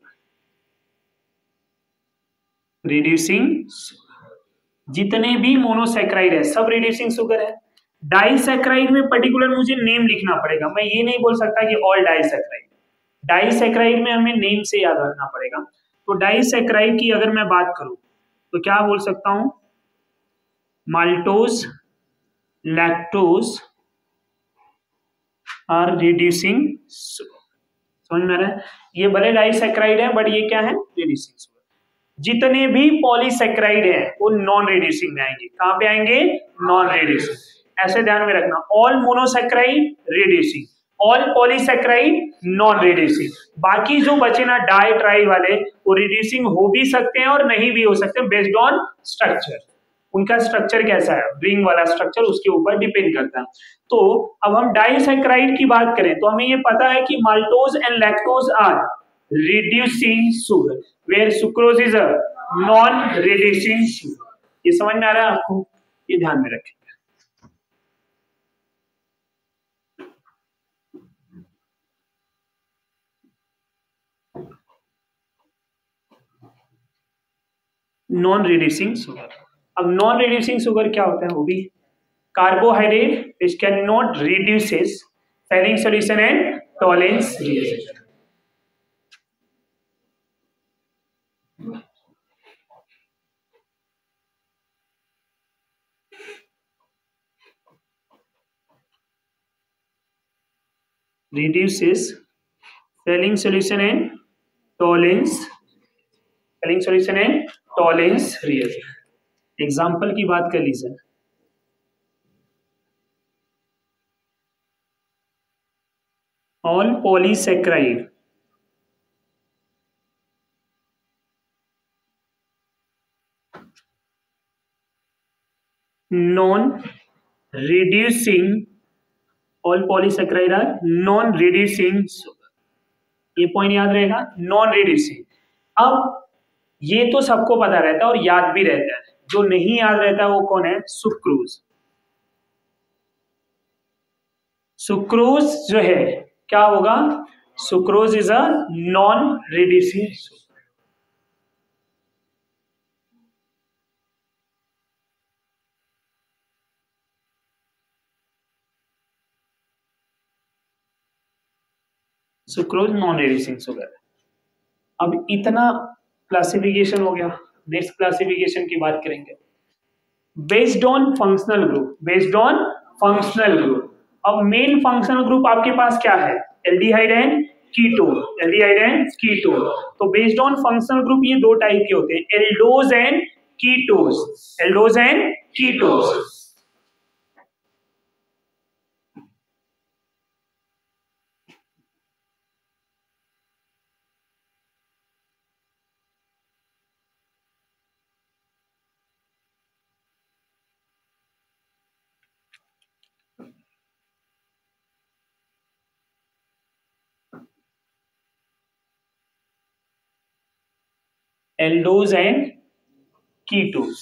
reducing, जितने भी मोनोसैक्राइड है सब रिड्यूसिंग शुगर है। डाइसैक्राइड में पर्टिकुलर मुझे नेम लिखना पड़ेगा, मैं ये नहीं बोल सकता कि ऑल डाइसैक्राइड। डाइसैक्राइड में हमें नेम से याद रखना पड़ेगा। तो डाइसैक्राइड की अगर मैं बात करूं तो क्या बोल सकता हूं, माल्टोज, लैक्टोज आर रिड्यूसिंग, समझ में आ रहा है? ये भले डाइसैक्राइड है बट ये क्या है, रिड्यूसिंग शुगर। जितने भी पॉलीसैक्राइड हैं वो नॉन रिड्यूसिंग में आएंगे। कहां पे आएंगे, नॉन रिड्यूसिंग, ऐसे ध्यान में रखना। All monosaccharide reducing, all polysaccharide non reducing. बाकी जो बचे ना डाई ट्राई वाले, वो रिड्यूसिंग हो भी सकते हैं और नहीं भी हो सकते, बेस्ड ऑन स्ट्रक्चर। उनका स्ट्रक्चर कैसा है, रिंग वाला स्ट्रक्चर, उसके ऊपर डिपेंड करता है। तो अब हम डाइसैक्राइड की बात करें तो हमें ये पता है कि maltose and lactose are reducing sugar, where sucrose is a non reducing sugar. ये समझ में आ रहा है आपको, ये ध्यान में रखें। नॉन रिड्यूसिंग शुगर, अब नॉन रिड्यूसिंग शुगर क्या होता है, वो भी carbohydrate which cannot reduces Fehling solution and Tollens reaction. Reduces Fehling solution and Tollens, Fehling solution and Tollens reaction. Example की बात कर लीजिए, all polysaccharide non reducing, all polysaccharide are non reducing sugar. ये पॉइंट याद रहेगा, non reducing. अब ये तो सबको पता रहता है और याद भी रहता है, जो नहीं याद रहता है वो कौन है, सुक्रोज। सुक्रोज जो है क्या होगा, sucrose is a non reducing sugar. Sucrose non reducing sugar. अब इतना क्लासिफिकेशन हो गया, नेक्स्ट क्लासिफिकेशन की बात करेंगे, based on functional group, based on functional group. अब मेन फंक्शनल ग्रुप आपके पास क्या है, aldehyde and ketone, aldehyde and ketone. तो बेस्ड ऑन फंक्शनल ग्रुप ये दो टाइप के होते हैं, aldose and ketose, aldose and ketose. Aldose and ketose,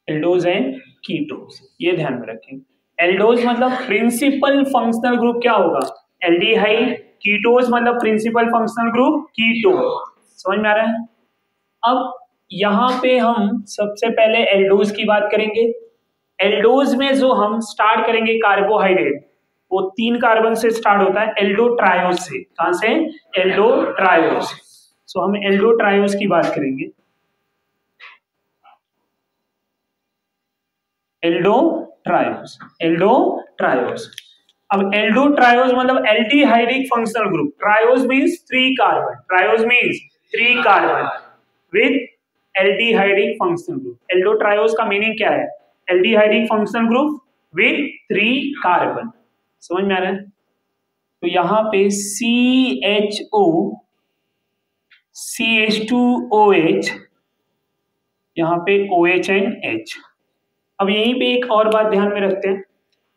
aldose and ketose, ये ध्यान में रखें। एल्डोज मतलब प्रिंसिपल फंक्शनल ग्रुप क्या होगा, एल्डिहाइड। कीटोज मतलब प्रिंसिपल फंक्शनल ग्रुप कीटोन। समझ में आ रहा है? अब यहां पे हम सबसे पहले एल्डोज की बात करेंगे। एल्डोज में जो हम स्टार्ट करेंगे कार्बोहाइड्रेट, वो 3 कार्बन से स्टार्ट होता है, एल्डोट्रायोज से। कहां से, एल्डोट्रायोज। सो हम एल्डोट्रायोज की बात करेंगे, एल्डोट्रायोज, एल्डोट्रायोज। अब एल्डोट्रायोज मतलब aldehydic functional group, triose means 3 carbon, triose means 3 carbon with aldehydic functional group. Aldotriose का मीनिंग क्या है, aldehydic functional group with 3 carbon. समझ में आ रहा है? तो यहां पे CHO, CH2OH, यहां पे OH एंड H। अब यहीं पे एक और बात ध्यान में रखते हैं,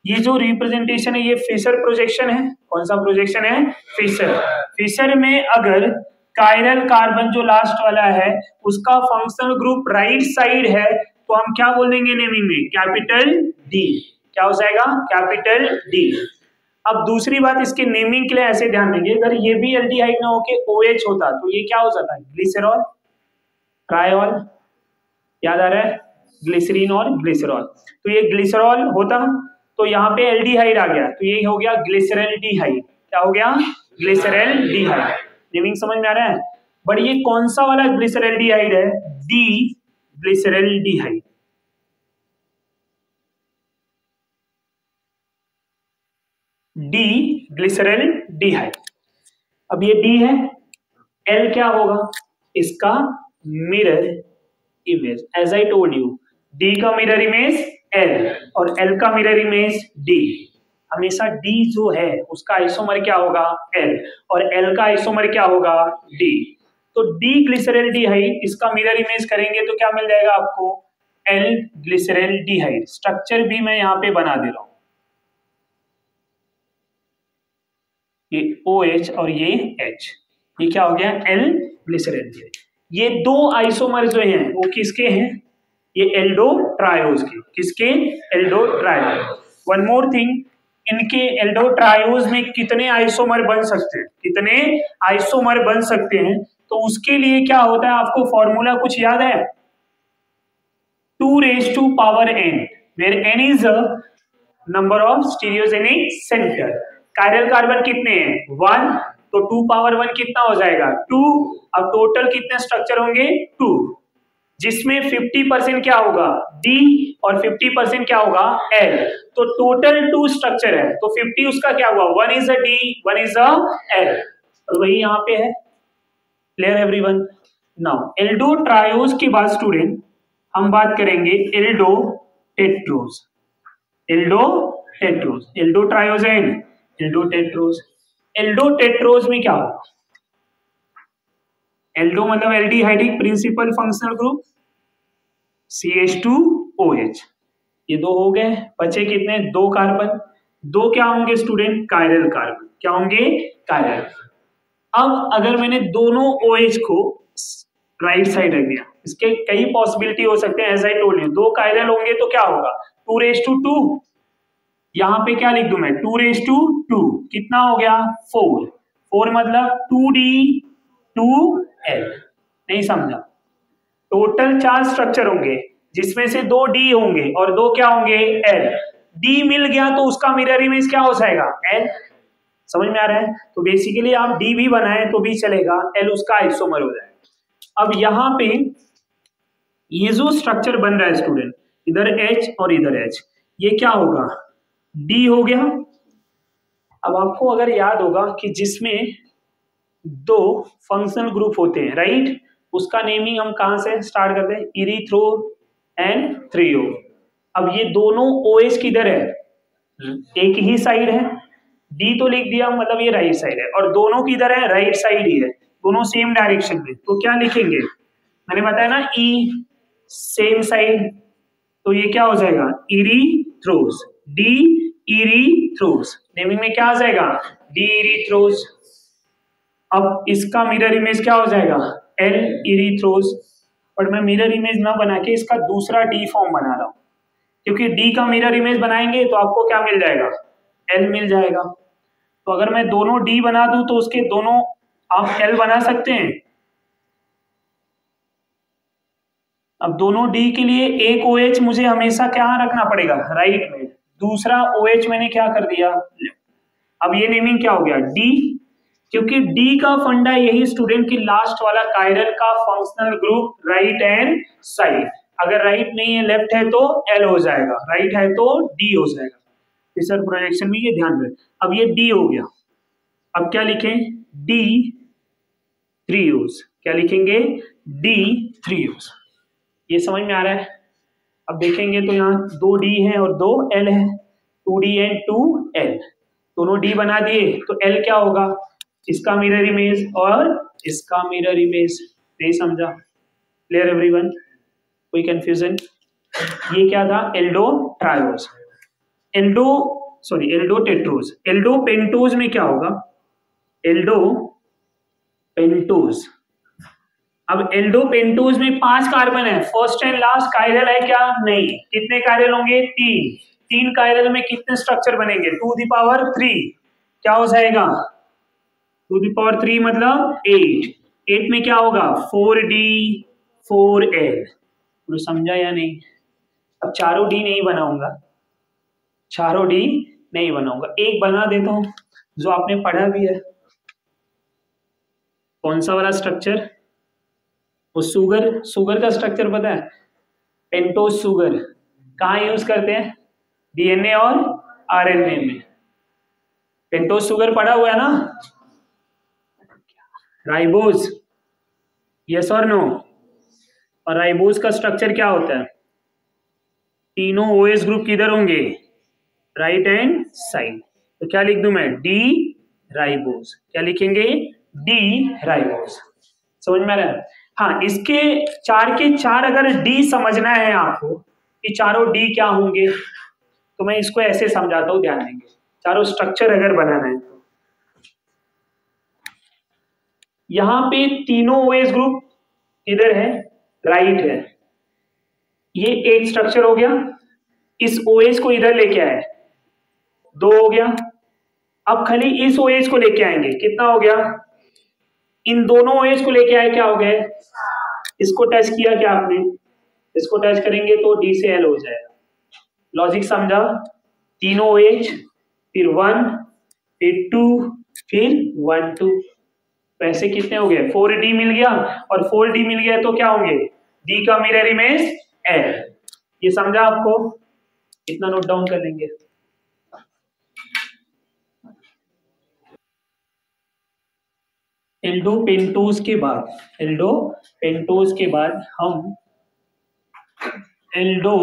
ये जो रिप्रेजेंटेशन है ये फिशर प्रोजेक्शन है। कौन सा प्रोजेक्शन है, फिशर। फिशर में अगर कायरल कार्बन जो लास्ट वाला है उसका फंक्शनल ग्रुप राइट साइड है, तो हम क्या बोल देंगे नेमिंग में, कैपिटल डी। क्या हो जाएगा, कैपिटल डी। अब दूसरी बात इसके नेमिंग के लिए ऐसे ध्यान देंगे, अगर ये भी एल्डिहाइड ना होके OH होता तो ये क्या हो जाता, ग्लिसरॉल, ट्रायोल, याद आ रहा है, ग्लिसरीन और ग्लिसरॉल। तो ये ग्लिसरॉल होता तो यहाँ पे एल्डिहाइड आ गया, तो ये हो गया ग्लिसरल्डिहाइड। क्या हो गया, ग्लिसरल्डिहाइड। नेमिंग समझ में आ रहा है। बट ये कौन सा वाला ग्लिसरल्डिहाइड है, डी ग्लिसरल्डिहाइड। D glyceraldehyde. अब ये डी है, एल क्या होगा, इसका mirror image. As I told you, D का मिरर इमेज एल और एल का मिरर इमेज डी। हमेशा डी जो है उसका आइसोमर क्या होगा, एल, और एल का आइसोमर क्या होगा, डी। तो डी ग्लिसरल्डिहाइड, इसका मिरर इमेज करेंगे तो क्या मिल जाएगा आपको, एल ग्लिसरल्डिहाइड। स्ट्रक्चर भी मैं यहाँ पे बना दे रहा हूं, ये OH और ये H, ये क्या हो गया, एल ग्लिसरल्डिहाइड। ये दो आइसोमर जो हैं वो किसके हैं, ये एल्डो ट्रायोज के। किसके, Aldo triose. One more thing, इनके एल्डो ट्रायोज में कितने आइसोमर बन सकते हैं, कितने आइसोमर बन सकते हैं, तो उसके लिए क्या होता है, आपको फॉर्मूला कुछ याद है, 2⁻n, where n is a number of stereogenic center। Chiral carbon कितने हैं, 1, तो 2⁻1 कितना हो जाएगा, 2। अब टोटल कितने स्ट्रक्चर होंगे, 2, जिसमें 50% क्या होगा, D और 50% क्या होगा, L। तो टोटल 2 स्ट्रक्चर है, तो 50 उसका क्या हुआ, 1 is a D, 1 is a L, और वही यहाँ पे है। Clear everyone. Now Aldo triose के बाद स्टूडेंट हम बात करेंगे Aldo tetrose. Aldo tetrose, Aldo triose and Aldo tetrose. Aldo tetrose में क्या होगा, एल्डो मतलब aldehydic principal functional group, CH2OH, ये दो हो गए, बचे कितने, 2 कार्बन। 2 क्या होंगे स्टूडेंट, कायरल कार्बन। क्या होंगे, कायरल। अब अगर मैंने दोनों OH को राइट साइड रख दिया, इसके कई पॉसिबिलिटी हो सकते हैं, as I told you, 2 chiral होंगे तो क्या होगा, 2⁻²। यहां पे क्या लिख दूं मैं, 2⁻², कितना हो गया, 4। 4 मतलब 2D 2L। नहीं समझा, टोटल 4 स्ट्रक्चर होंगे जिसमें से 2 D होंगे और 2 क्या होंगे, L। D मिल गया तो उसका मिरर इमेज क्या हो जाएगा, L। समझ में आ रहा है। तो बेसिकली आप D भी बनाए तो भी चलेगा, L उसका आइसोमर हो जाएगा। अब यहाँ पे ये जो स्ट्रक्चर बन रहा है स्टूडेंट, इधर H और इधर H, ये क्या होगा, D हो गया। अब आपको अगर याद होगा कि जिसमें 2 फंक्शनल ग्रुप होते हैं, राइट, उसका नेमिंग हम कहां से स्टार्ट करते हैं, इरीथ्रो एंड थ्रियो। अब ये दोनों OH किधर है, एक ही साइड है, D तो लिख दिया मतलब ये राइट साइड है, और दोनों किधर है, राइट साइड ही है, दोनों सेम डायरेक्शन में। तो क्या लिखेंगे, मैंने बताया ना, E सेम साइड, तो ये क्या हो जाएगा, इरीथ्रोज, D इरीथ्रोज। नेमिंग में क्या आ जाएगा, D इरीथ्रोज। अब इसका मिरर इमेज क्या हो जाएगा, L इरीथ्रोज। और मैं मिरर इमेज ना बना के इसका दूसरा D फॉर्म बना रहा हूं, क्योंकि D का मिरर इमेज बनाएंगे तो आपको क्या मिल जाएगा, L मिल जाएगा। तो अगर मैं दोनों D बना दूं तो उसके दोनों आप L बना सकते हैं। अब दोनों D के लिए एक OH मुझे हमेशा क्या रखना पड़ेगा, राइट में, दूसरा OH मैंने क्या कर दिया, अब ये नेमिंग क्या हो गया, D, क्योंकि D का फंडा यही स्टूडेंट की लास्ट वाला कायरल का functional group right hand side. अगर राइट नहीं है, लेफ्ट है तो L हो जाएगा, राइट है तो D हो जाएगा। सर प्रोजेक्शन में ये ध्यान रखें। अब ये D हो गया, अब क्या लिखें, D थ्रियोज। क्या लिखेंगे, D थ्रियोज। ये समझ में आ रहा है। अब देखेंगे तो यहाँ 2 D है और 2 L है, 2D एंड 2L, दोनों D बना दिए तो L क्या होगा, इसका मिरर इमेज और इसका मिरर इमेज। नहीं समझा, क्लियर एवरीवन, कोई कंफ्यूजन। ये क्या था, Aldo triose, Aldo tetrose. Aldo pentose में क्या होगा, एल्डो पेंटोज। अब एल्डो पेंटोज में 5 कार्बन है, फर्स्ट एंड लास्ट कायरल है क्या? नहीं। कितने कायरल होंगे? 3 कायरल में कितने स्ट्रक्चर बनेंगे? 2⁻3। क्या हो जाएगा? 2⁻3 मतलब 8 में क्या होगा? 4D 4L। तो समझा या नहीं? अब चारों डी नहीं बनाऊंगा, चारों डी नहीं बनाऊंगा, एक बना देता हूं जो आपने पढ़ा भी है। कौन सा वाला स्ट्रक्चर? वो सुगर का स्ट्रक्चर पता है? पेंटोज सुगर कहाँ यूज करते हैं? डीएनए और आरएनए में। पेंटोज सुगर पढ़ा हुआ है ना? राइबोज, यस और नो? और राइबोज का स्ट्रक्चर क्या होता है? तीनों ओएस ग्रुप किधर होंगे? Right hand side. तो क्या लिख दूं मैं? D ribose. क्या लिखेंगे? D ribose. समझ में आ रहा है? हाँ, इसके 4 के 4 अगर डी समझना है आपको कि चारों डी क्या होंगे, तो मैं इसको ऐसे समझाता हूं, ध्यान देंगे। चारों स्ट्रक्चर अगर बनाना है, यहां पे तीनों ओएस ग्रुप इधर है, राइट है, ये एक स्ट्रक्चर हो गया। इस ओएस को इधर लेके आए, 2 हो गया। अब खाली इस ओएस को लेके आएंगे, कितना हो गया? इन दोनों ओएस को लेके आए, क्या हो गए? इसको टच किया क्या आपने? इसको टच करेंगे तो डी से एल हो जाएगा। लॉजिक समझा? तीनों OH, फिर 1, फिर 2, फिर 1 2। पैसे कितने हो गए? 4D मिल गया, और 4D मिल गया तो क्या होंगे? D का मिरर इमेज L। ये समझा आपको? इतना नोट डाउन कर लेंगे। एल्डो पेंटोज के बाद हम एल्डो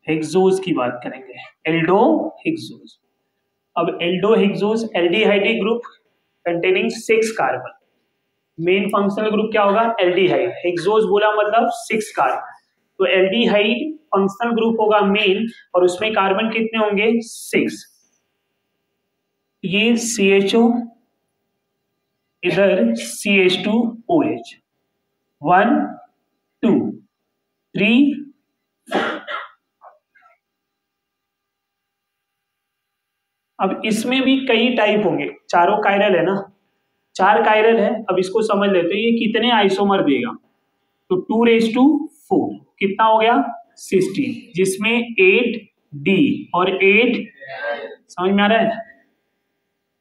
हेक्सोज की बात करेंगे। Aldohexose. अब aldohexose aldehyde group containing 6 carbon. Main functional group क्या होगा? एल्डिहाइड। हेक्सोज बोला मतलब 6 कार्बन, तो एल्डिहाइड फंक्शनल ग्रुप होगा मेन, और उसमें कार्बन कितने होंगे? 6। ये CHO, इधर CH2OH, 1 2 3 4। अब इसमें भी कई टाइप होंगे, चारों कायरल है ना, 4 कायरल है। अब इसको समझ लेते हैं, ये कितने आइसोमर देगा? तो 2⁴ कितना हो गया? 16, जिसमें 8D और 8। समझ में आ रहा है?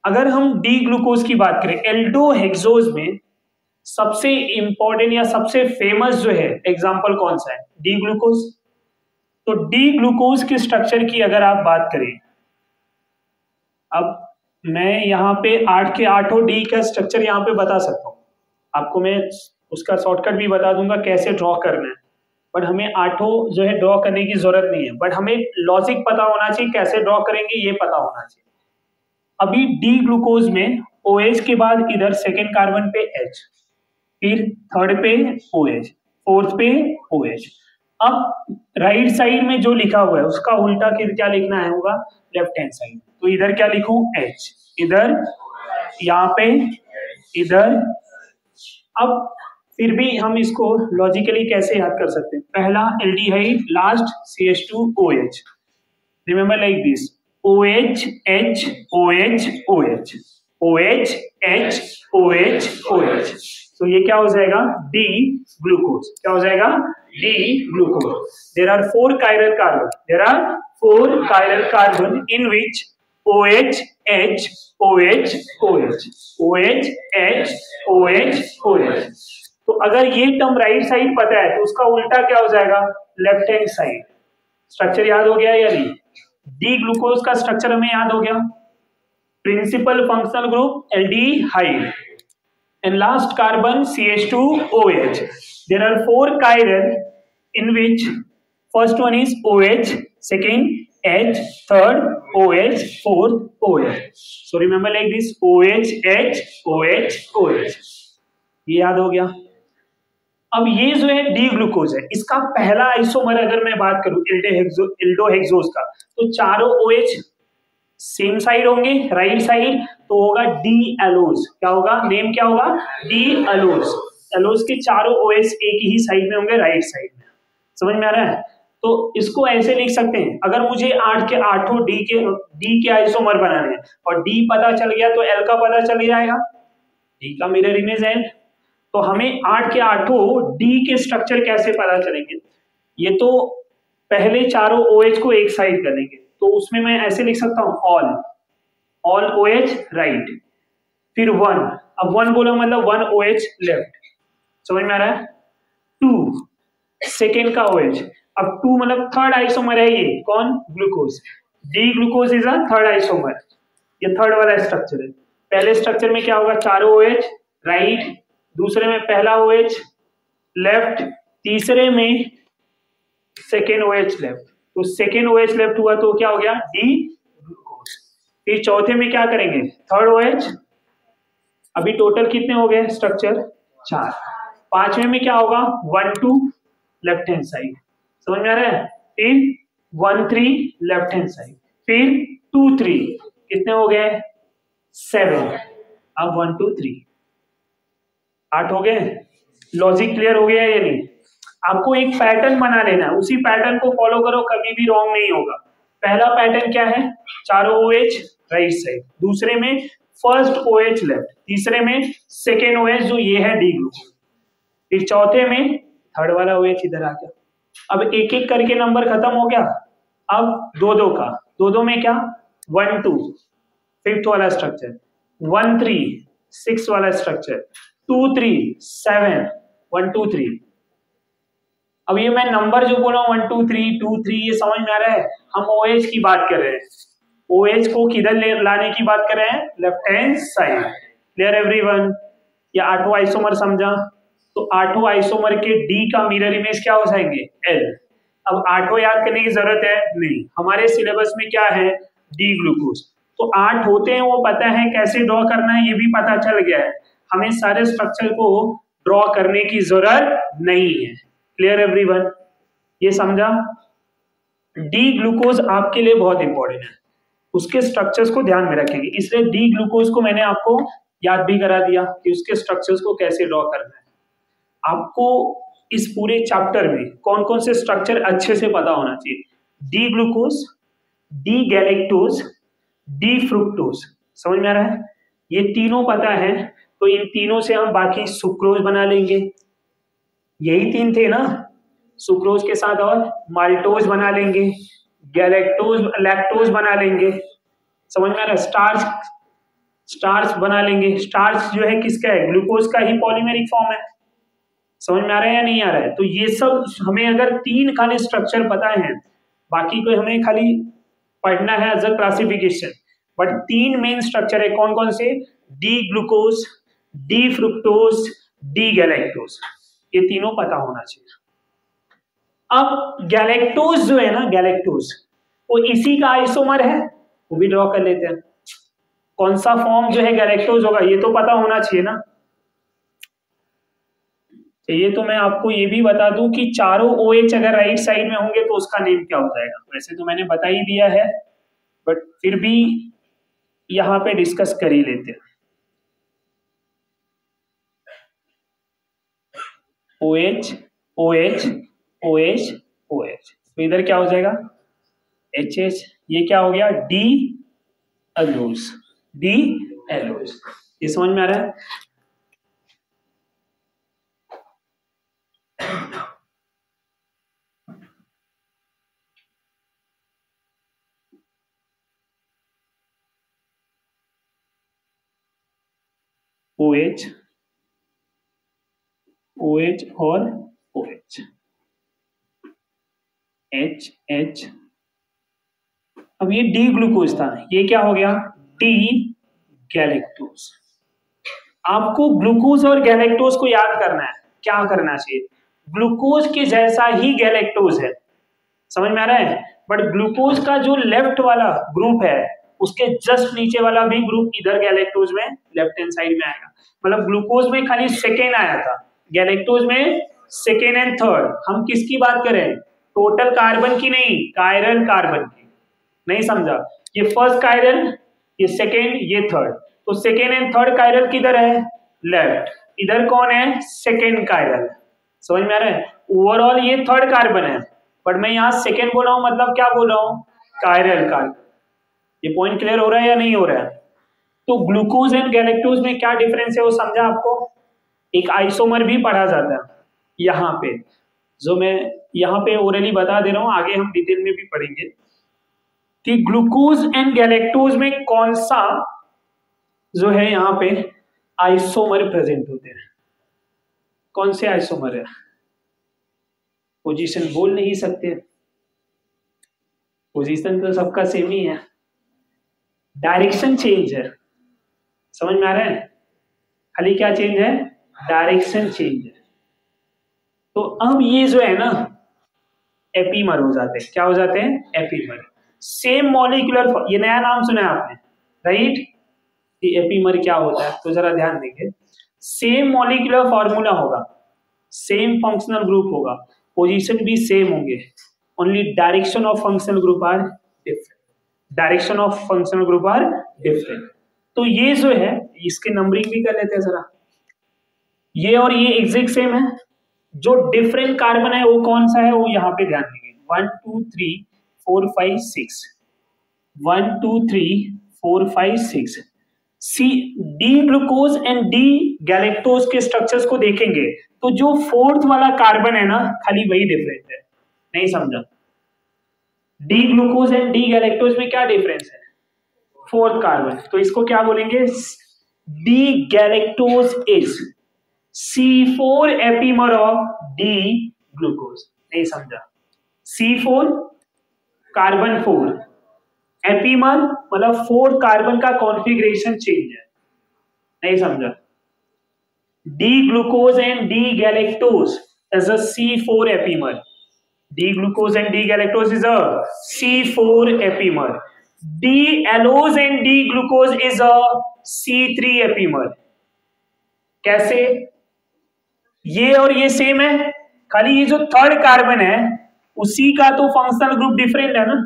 अगर हम डी ग्लूकोज की बात करें, एल्डो हेक्सोज में सबसे इंपॉर्टेंट या सबसे फेमस जो है एग्जांपल कौन सा है? D glucose. तो डी ग्लूकोज के स्ट्रक्चर की अगर आप बात करें, अब मैं यहाँ पे 8 के 8 डी का स्ट्रक्चर यहाँ पे बता सकता हूँ आपको, मैं उसका शॉर्टकट भी बता दूंगा कैसे ड्रॉ करना है, बट हमें 8 जो है ड्रॉ करने की जरूरत नहीं है, बट हमें लॉजिक पता होना चाहिए, कैसे ड्रॉ करेंगे ये पता होना चाहिए। अभी डी ग्लूकोज में OH के बाद इधर सेकेंड कार्बन पे H, फिर थर्ड पे OH, फोर्थ पे OH। अब राइट साइड में जो लिखा हुआ है उसका उल्टा क्या लिखना है होगा? Left hand side. तो इधर क्या लिखूं? H, इधर, यहाँ पे, इधर। अब फिर भी हम इसको लॉजिकली कैसे याद कर सकते हैं? पहला aldehyde, last CH2OH। Remember like this, OH H OH OH OH H OH OH। तो ये क्या हो जाएगा? D glucose. क्या हो जाएगा? D glucose. There are 4 chiral carbon. There are 4 chiral carbon in which OH H OH OH OH H OH OH। तो अगर ये टर्म राइट साइड पता है तो उसका उल्टा क्या हो जाएगा? Left hand side. स्ट्रक्चर याद हो गया या नहीं? डी ग्लूकोज का स्ट्रक्चर हमें याद हो गया। Principal functional group aldehyde, and last carbon CH2OH. There are 4 chiral in which first one is OH, second H, third OH, fourth OH. So remember like this, OH H OH OH। ये याद हो गया। अब ये जो है D glucose है, इसका पहला आइसोमर अगर मैं बात करूं एल्डो हेक्सोज का, तो चारों OH सेम साइड होंगे, राइट साइड, तो होगा डी एलोज। क्या होगा, नेम क्या होगा, डी एलोज। एलोज के चारों ओएच एक ही साइड में होंगे, राइट साइड में। समझ में आ रहा है? तो इसको ऐसे लिख सकते हैं, अगर मुझे 8 के 8 डी के आइसोमर बनाने हैं और डी पता चल गया तो एल का पता चल जाएगा, डी का मिरर इमेज एल। तो हमें 8 के 8 डी के स्ट्रक्चर कैसे पता चलेंगे, ये तो पहले चारों OH को एक साइड करेंगे, तो उसमें मैं ऐसे लिख सकता हूं, ऑल OH राइट, फिर 1, अब 1 बोला मतलब 1 OH लेफ्ट। समझ में आ रहा है? 2 सेकेंड का OH, अब 2 मतलब थर्ड आइसोमर है, ये कौन, glucose. D glucose is a third isomer, ये थर्ड वाला स्ट्रक्चर है। पहले स्ट्रक्चर में क्या होगा, चारों OH राइट, दूसरे में पहला OH लेफ्ट, तीसरे में सेकेंड OH लेफ्ट। तो सेकेंड OH लेफ्ट हुआ तो क्या हो गया, डी ग्लूकोज। फिर चौथे में क्या करेंगे, थर्ड OH। अभी टोटल कितने हो गए स्ट्रक्चर, 4। पांचवें में क्या होगा, 1 2 लेफ्ट हैंड साइड। समझ में आ रहा है? फिर 1 3 लेफ्ट हैंड साइड, फिर 2 3, कितने हो गए, 7। अब 1 2 3, 8 हो गए। लॉजिक क्लियर हो गया या नहीं? आपको एक पैटर्न बना लेना है, उसी पैटर्न को फॉलो करो, कभी भी रॉन्ग नहीं होगा। पहला पैटर्न क्या है, चारों OH राइट साइड, दूसरे में फर्स्ट OH लेफ्ट, तीसरे में सेकेंड OH जो ये है डी ग्लूकोज, फिर चौथे में थर्ड वाला OH इधर आ गया। अब एक एक करके नंबर खत्म हो गया, अब 2 2 का, 2 2 में क्या, 1 2 फिफ्थ वाला स्ट्रक्चर, 1 3 6 वाला स्ट्रक्चर, 2 3 7 1 2 3। अब ये मैं नंबर जो बोला 1 2 3 2 3, ये समझ में आ रहा है? हम OH की बात कर रहे हैं, OH को किधर लाने की बात कर रहे हैं, left hand side. Clear everyone? या 8वां आइसोमर समझा? तो 8वां आइसोमर के D का मिरर इमेज क्या हो जाएंगे, L। अब 8वां याद करने की जरूरत है नहीं, हमारे सिलेबस में क्या है, डी ग्लूकोज। तो 8 होते हैं, वो पता है कैसे ड्रॉ करना है, ये भी पता चल गया है, हमें सारे स्ट्रक्चर को ड्रॉ करने की जरूरत नहीं है। Clear everyone? ये समझा? डी ग्लूकोज आपके लिए बहुत इंपॉर्टेंट है, उसके स्ट्रक्चर्स को ध्यान में रखेंगे, इसलिए डी ग्लूकोज को मैंने आपको याद भी करा दिया कि उसके स्ट्रक्चर्स को कैसे ड्रॉ करना है। आपको इस पूरे चैप्टर में कौन कौन से स्ट्रक्चर अच्छे से पता होना चाहिए, D glucose, D galactose, D fructose. समझ में आ रहा है? ये तीनों पता है तो इन तीनों से हम बाकी सुक्रोज बना लेंगे, यही 3 थे ना, सुक्रोज के साथ और माल्टोज बना लेंगे, गैलेक्टोज लैक्टोज बना लेंगे। समझ में आ रहा है? स्टार्च बना लेंगे, स्टार्च जो है किसका है, ग्लूकोज का ही पॉलीमेरिक फॉर्म है। समझ में आ रहा है या नहीं आ रहा है? तो ये सब हमें अगर 3 खाली स्ट्रक्चर पता है, बाकी को हमें खाली पढ़ना है as a classification, but 3 main structure है, कौन कौन से, D glucose, D fructose, D galactose, ये तीनों पता होना चाहिए। अब गैलेक्टोज जो है ना, गैलेक्टोज वो इसी का आइसोमर है, वो भी ड्रॉ कर लेते हैं। कौन सा फॉर्म जो है गैलेक्टोज होगा ये तो पता होना चाहिए ना। ये तो मैं आपको ये भी बता दूं कि चारों OH अगर राइट साइड में होंगे तो उसका नेम क्या हो जाएगा, वैसे तो मैंने बता ही दिया है, बट फिर भी यहां पे डिस्कस कर ही लेते हैं। OH OH OH OH, तो इधर क्या हो जाएगा, HH, ये क्या हो गया, डी एलोज, डी एलोज। ये समझ में आ रहा है? OH OH और OH, H H। अब ये डी ग्लूकोज था, ये क्या हो गया, डी गैलेक्टोज। आपको ग्लूकोज और गैलेक्टोज को याद करना है, क्या करना चाहिए, ग्लूकोज के जैसा ही गैलेक्टोज है, समझ में आ रहा है, बट ग्लूकोज का जो लेफ्ट वाला ग्रुप है उसके जस्ट नीचे वाला भी ग्रुप इधर गैलेक्टोज में लेफ्ट हैंड साइड में आएगा। मतलब ग्लूकोज में खाली सेकेंड आया था, गैलेक्टोज में सेकेंड एंड थर्ड। हम किसकी बात करें, टोटल कार्बन की नहीं, कायरल कार्बन की। नहीं समझा? ये फर्स्ट कायरल, ये सेकेंड, ये थर्ड। तो सेकेंड एंड थर्ड कायरल किधर है? लेफ्ट। इधर कौन है? Second chiral. समझ में आ रहा है? ओवरऑल ये थर्ड कार्बन है, बट मैं यहाँ सेकेंड बोल रहा हूँ, मतलब क्या बोल रहा हूँ? Chiral carbon. ये पॉइंट क्लियर हो रहा है या नहीं हो रहा है? तो ग्लूकोज एंड गैलेक्टोज में क्या डिफरेंस है वो समझा आपको? एक आइसोमर भी पढ़ा जाता है यहाँ पे, जो मैं यहाँ पे ओरली बता दे रहा हूँ, आगे हम डिटेल में भी पढ़ेंगे कि ग्लूकोज एंड गैलेक्टोज में कौन सा जो है यहाँ पे आइसोमर प्रेजेंट होते हैं। कौन से आइसोमर है? पोजीशन बोल नहीं सकते, पोजीशन तो सबका सेम ही है, डायरेक्शन चेंज है। समझ में आ रहा है? खाली क्या चेंज है? डायरेक्शन चेंज है। तो अब ये जो है ना एपीमर हो जाते हैं। क्या हो जाते हैं? एपीमर। सेम मॉलिक्यूलर, ये नया नाम सुना है आपने, राइट? ये एपीमर क्या होता है तो जरा ध्यान देंगे। सेम मॉलिक्यूलर फॉर्मूला होगा, सेम फंक्शनल ग्रुप होगा, पोजीशन भी सेम होंगे, only direction of functional group are different. Direction of functional group are different. तो ये जो है, इसके नंबरिंग भी कर लेते हैं जरा। ये और ये एग्जैक्ट सेम है, जो डिफरेंट कार्बन है वो कौन सा है वो यहाँ पे ध्यान देंगे। 1 2 3 4 5 6, 1 2 3 4 5 6। See D glucose and D galactose के स्ट्रक्चर्स को देखेंगे तो जो फोर्थ वाला कार्बन है ना, खाली वही डिफरेंट है। नहीं समझा? D glucose and D galactose में क्या डिफरेंस है? Fourth carbon. तो इसको क्या बोलेंगे? D galactose is C4 epimer of D glucose. नहीं समझा? C4 कार्बन 4, एपीमर मतलब फोर्थ कार्बन का कॉन्फ़िगरेशन चेंज है। नहीं समझा? D glucose and D galactose is a C4 epimer. D glucose and D galactose is a C4 epimer. D allose and D glucose is a C3 epimer. कैसे? ये और ये same है, खाली ये जो थर्ड कार्बन है उसी का तो फंक्शनल ग्रुप डिफरेंट है ना।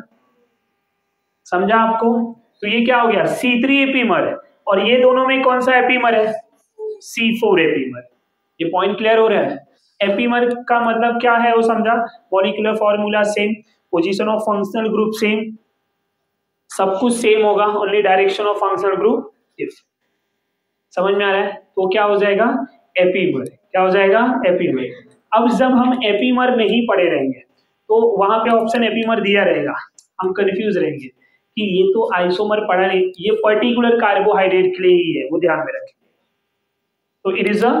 समझा आपको? तो ये क्या हो गया? C3 एपीमर है, और ये दोनों में कौन सा एपीमर है? C4 epimer. ये पॉइंट क्लियर हो रहा है? एपीमर का मतलब क्या है वो समझा? Molecular formula same, position of functional group same, सब कुछ सेम होगा, only direction of functional group different. समझ में आ रहा है? तो क्या हो जाएगा? एपीमर। क्या हो जाएगा? एपीमर। अब जब हम एपीमर नहीं पढ़े रहेंगे तो वहां पे ऑप्शन एपीमर दिया रहेगा, हम कंफ्यूज रहेंगे कि ये तो आइसोमर पढ़ा नहीं, ये पर्टिकुलर कार्बोहाइड्रेट के लिए ही है, वो ध्यान में रखें। तो it is a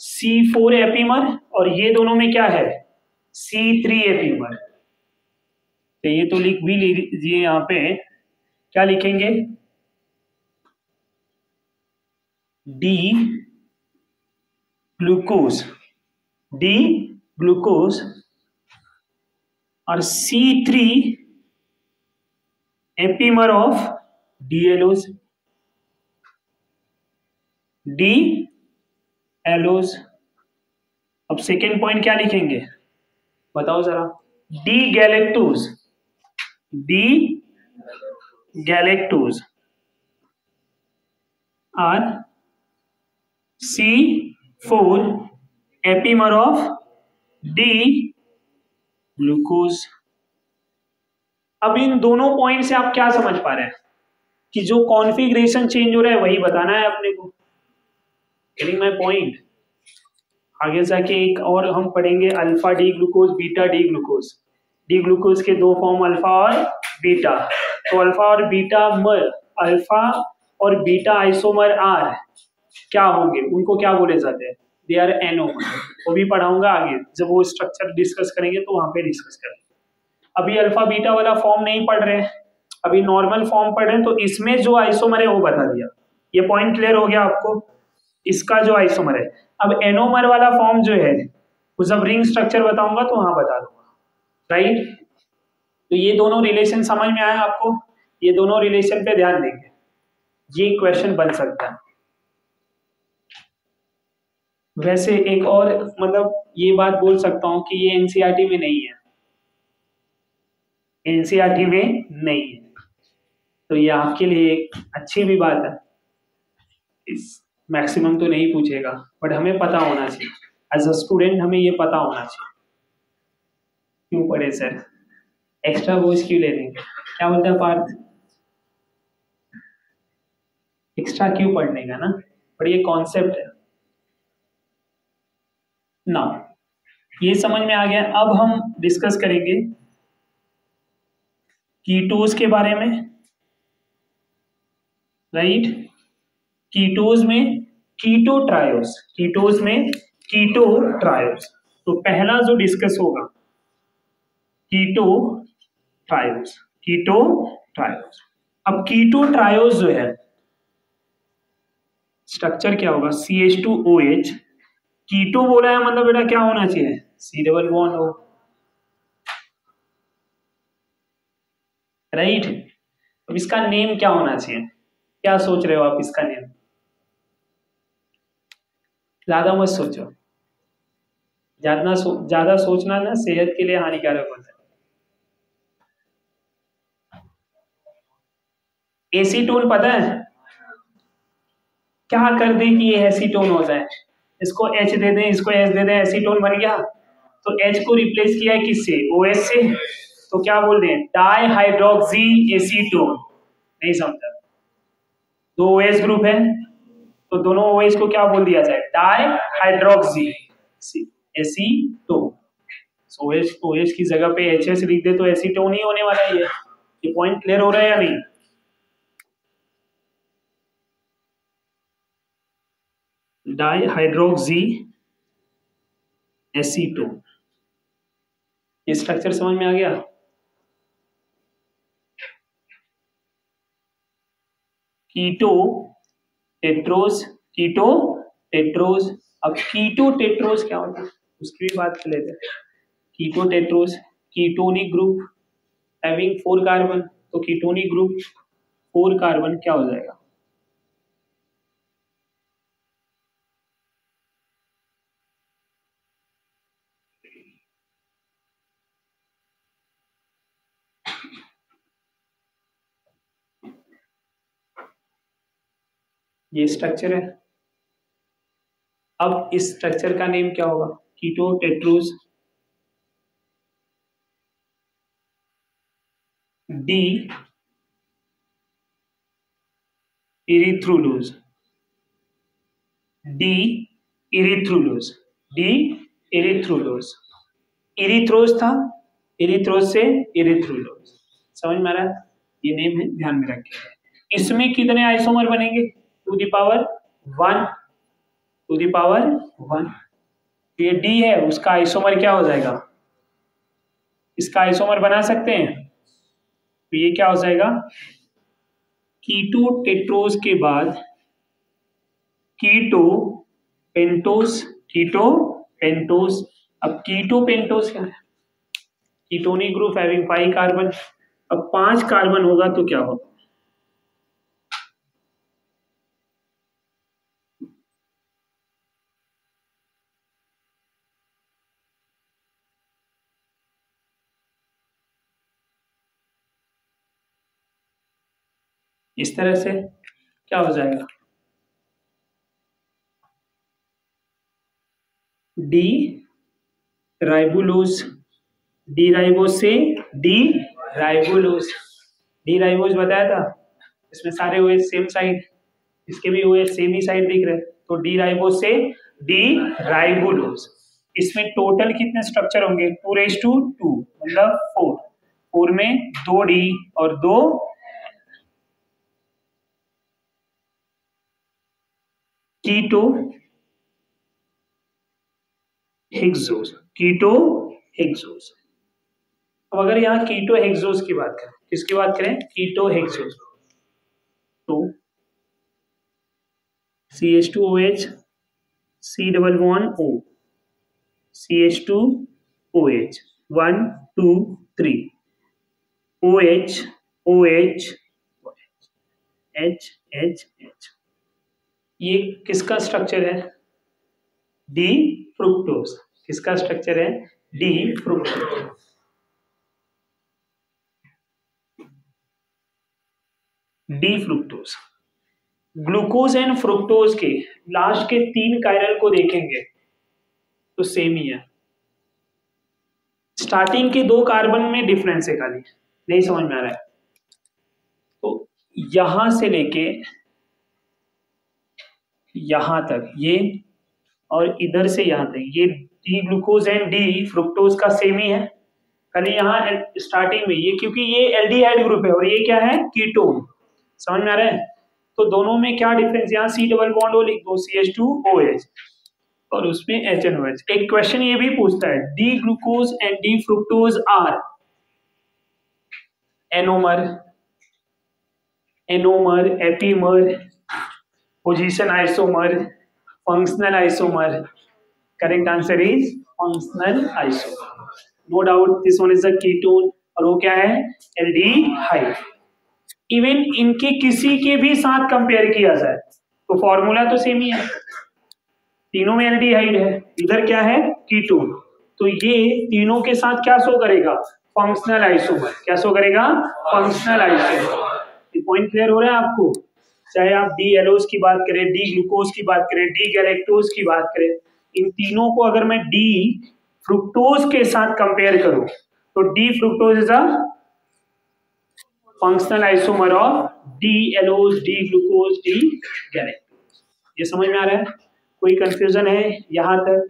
C4 epimer, और ये दोनों में क्या है? C3 epimer. तो ये तो लिख भी लीजिए, यहाँ पे क्या लिखेंगे? डी ग्लूकोज, डी ग्लूकोज और C3 epimer of D allose, D allose. अब सेकेंड पॉइंट क्या लिखेंगे बताओ जरा? D galactose, D galactose are C4 epimer of D glucose. अब इन दोनों पॉइंट से आप क्या समझ पा रहे हैं? कि जो कॉन्फ़िगरेशन चेंज हो रहा है वही बताना है अपने को। Getting my point? आगे जाके एक और हम पढ़ेंगे, alpha D glucose, beta D glucose. D glucose के दो फॉर्म, अल्फा और बीटा। तो अल्फा और बीटा मर, अल्फा और बीटा आइसोमर आर क्या होंगे, उनको क्या बोले जाते हैं? They are anomer. वो भी पढ़ाऊंगा आगे, जब वो स्ट्रक्चर डिस्कस करेंगे तो वहां पे डिस्कस करेंगे। अभी अल्फा बीटा वाला फॉर्म नहीं पढ़ रहे हैं, अभी नॉर्मल फॉर्म पढ़ रहे हैं। तो इसमें जो आइसोमर है वो बता दिया। ये पॉइंट क्लियर हो गया आपको? इसका जो आइसोमर है। अब एनोमर वाला फॉर्म जो है वो जब रिंग स्ट्रक्चर बताऊंगा तो वहां बता दूंगा, राइट? तो ये दोनों रिलेशन समझ में आया आपको? ये दोनों रिलेशन पे ध्यान देंगे, ये क्वेश्चन बन सकता है। वैसे एक और मतलब ये बात बोल सकता हूं कि ये एनसीईआरटी में नहीं है, एनसीईआरटी में नहीं है। तो ये आपके लिए एक अच्छी भी बात है। इस मैक्सिमम तो नहीं पूछेगा, बट हमें पता होना चाहिए, एज अ स्टूडेंट हमें ये पता होना चाहिए। क्यों पढ़े सर, एक्स्ट्रा बोझ क्यों ले रहे हैं? क्या बोलते हैं पार्थ, एक्स्ट्रा क्यों पढ़ने का ना, पर ये कॉन्सेप्ट है ना, ये समझ में आ गया। अब हम डिस्कस करेंगे कीटोज के बारे में, राइट। कीटोज में कीटो ट्रायोस, कीटोज में कीटो ट्रायोस। तो पहला जो डिस्कस होगा कीटो ट्रायोस, कीटो ट्रायोस। अब कीटो ट्रायोस जो है स्ट्रक्चर क्या होगा, CH2OH। कीटो बोला है मतलब बेटा क्या होना चाहिए, C डबल बॉन्ड हो, राइट। अब इसका नेम क्या होना चाहिए, क्या सोच रहे हो आप इसका नेम? ज्यादा मत सोचो, ज्यादा सोचना ना सेहत के लिए हानिकारक होता है। एसीटोन पता है क्या कर दे कि ये एसीटोन हो जाए, इसको H दे दें, इसको S दे दें, एसीटोन बन गया। तो H को रिप्लेस किया है किससे, OH से, तो क्या बोल रहे हैं, डाई हाइड्रोक्सी एसीटोन। नहीं समझा, दो OH ग्रुप है तो दोनों OH को क्या बोल दिया जाए, डाई हाइड्रोक्सी एसीटोन। OH की जगह पे HS लिख दे तो एसीटोन ही होने वाला है। ये पॉइंट क्लियर हो रहा है या नहीं? डाई हाइड्रोक्सी एसीटोन, ये स्ट्रक्चर समझ में आ गया। कीटो टेट्रोस, कीटो टेट्रोस। अब कीटो टेट्रोस क्या होता है उसकी भी बात कर लेते हैं। Keto tetrose, ketonic group having 4 carbon, तो कीटोनिक ग्रुप 4 कार्बन क्या हो जाएगा, ये स्ट्रक्चर है। अब इस स्ट्रक्चर का नेम क्या होगा, keto tetrose D erythrulose, D erythrulose, D erythrulose. Erythrose था, इरिथ्रोज से इरिथ्रुलोज, समझ में आ रहा है, ये नेम है, ध्यान में रखिए। इसमें कितने आइसोमर बनेंगे, two the power 1, two the power 1। ये डी है उसका आइसोमर क्या हो जाएगा, इसका आइसोमर बना सकते हैं, तो ये क्या हो जाएगा, कीटो टेट्रोज के बाद कीटो पेंटोस, कीटो पेंटोस। अब कीटो पेंटोस क्या है, कीटोनिक ग्रुप हैविंग 5 कार्बन। अब 5 कार्बन होगा तो क्या होगा, इस तरह से क्या हो जाएगा, डी राइबोलोज, डी राइबोज से डी राइबोलोज, डी राइबोज बताया था, इसमें सारे ओएच सेम साइड, इसके भी ओएच सेम ही साइड दिख रहे हैं, तो डी राइबोज से डी राइबोलोज। इसमें टोटल कितने स्ट्रक्चर होंगे, 2:2 मतलब 4, 4 में 2 डी और 2 कीटो हेक्सोस, कीटो हेक्सोस। अब अगर यहाँ कीटो हेक्सोस की बात करें, किसकी बात करें, कीटो हेक्सोस, तो CH2OH, C double bond O, CH2OH 1 2 3, OH OH H H H, ये किसका स्ट्रक्चर है, डी फ्रुक्टोज, किसका स्ट्रक्चर है, D fructose. D fructose. Glucose and fructose के लास्ट के 3 कायरल को देखेंगे तो सेम ही है। स्टार्टिंग के 2 कार्बन में डिफरेंस है खाली, नहीं समझ में आ रहा है तो यहां से लेके यहां तक ये, और इधर से यहां तक ये D glucose and D fructose का सेम ही है, खाली यहाँ स्टार्टिंग में ये, क्योंकि ये एल्डिहाइड ग्रुप है और ये क्या है कीटोन। समझ में आ रहा है? तो दोनों में क्या डिफरेंस, यहाँ सी डबल बॉन्ड ओ लिख दो CH2OH और उसमें HNOH। एक क्वेश्चन ये भी पूछता है D glucose and D fructose are anomer, anomer, epimer, position isomer, functional isomer. Correct answer is functional isomer. No doubt this one is a ketone और वो क्या है एल्डिहाइड। इवन इनके किसी के भी साथ कंपेयर किया जाए तो फॉर्मूला तो सेम ही है, तीनों में एल्डिहाइड है, इधर क्या है कीटोन, तो ये तीनों के साथ क्या शो करेगा फंक्शनल आइसोमर। क्या शो करेगा फंक्शनल आइसोमर। ये पॉइंट क्लियर हो रहा है आपको? चाहे आप डी एलोज की बात करें, डी ग्लूकोज की बात करें, डी गैलेक्टोज की बात करें, इन तीनों को अगर मैं डी फ्रुक्टोज के साथ कंपेयर करूं तो D fructose is a functional isomer of D allose, D glucose, D galactose. ये समझ में आ रहा है? कोई कंफ्यूजन है यहां तक?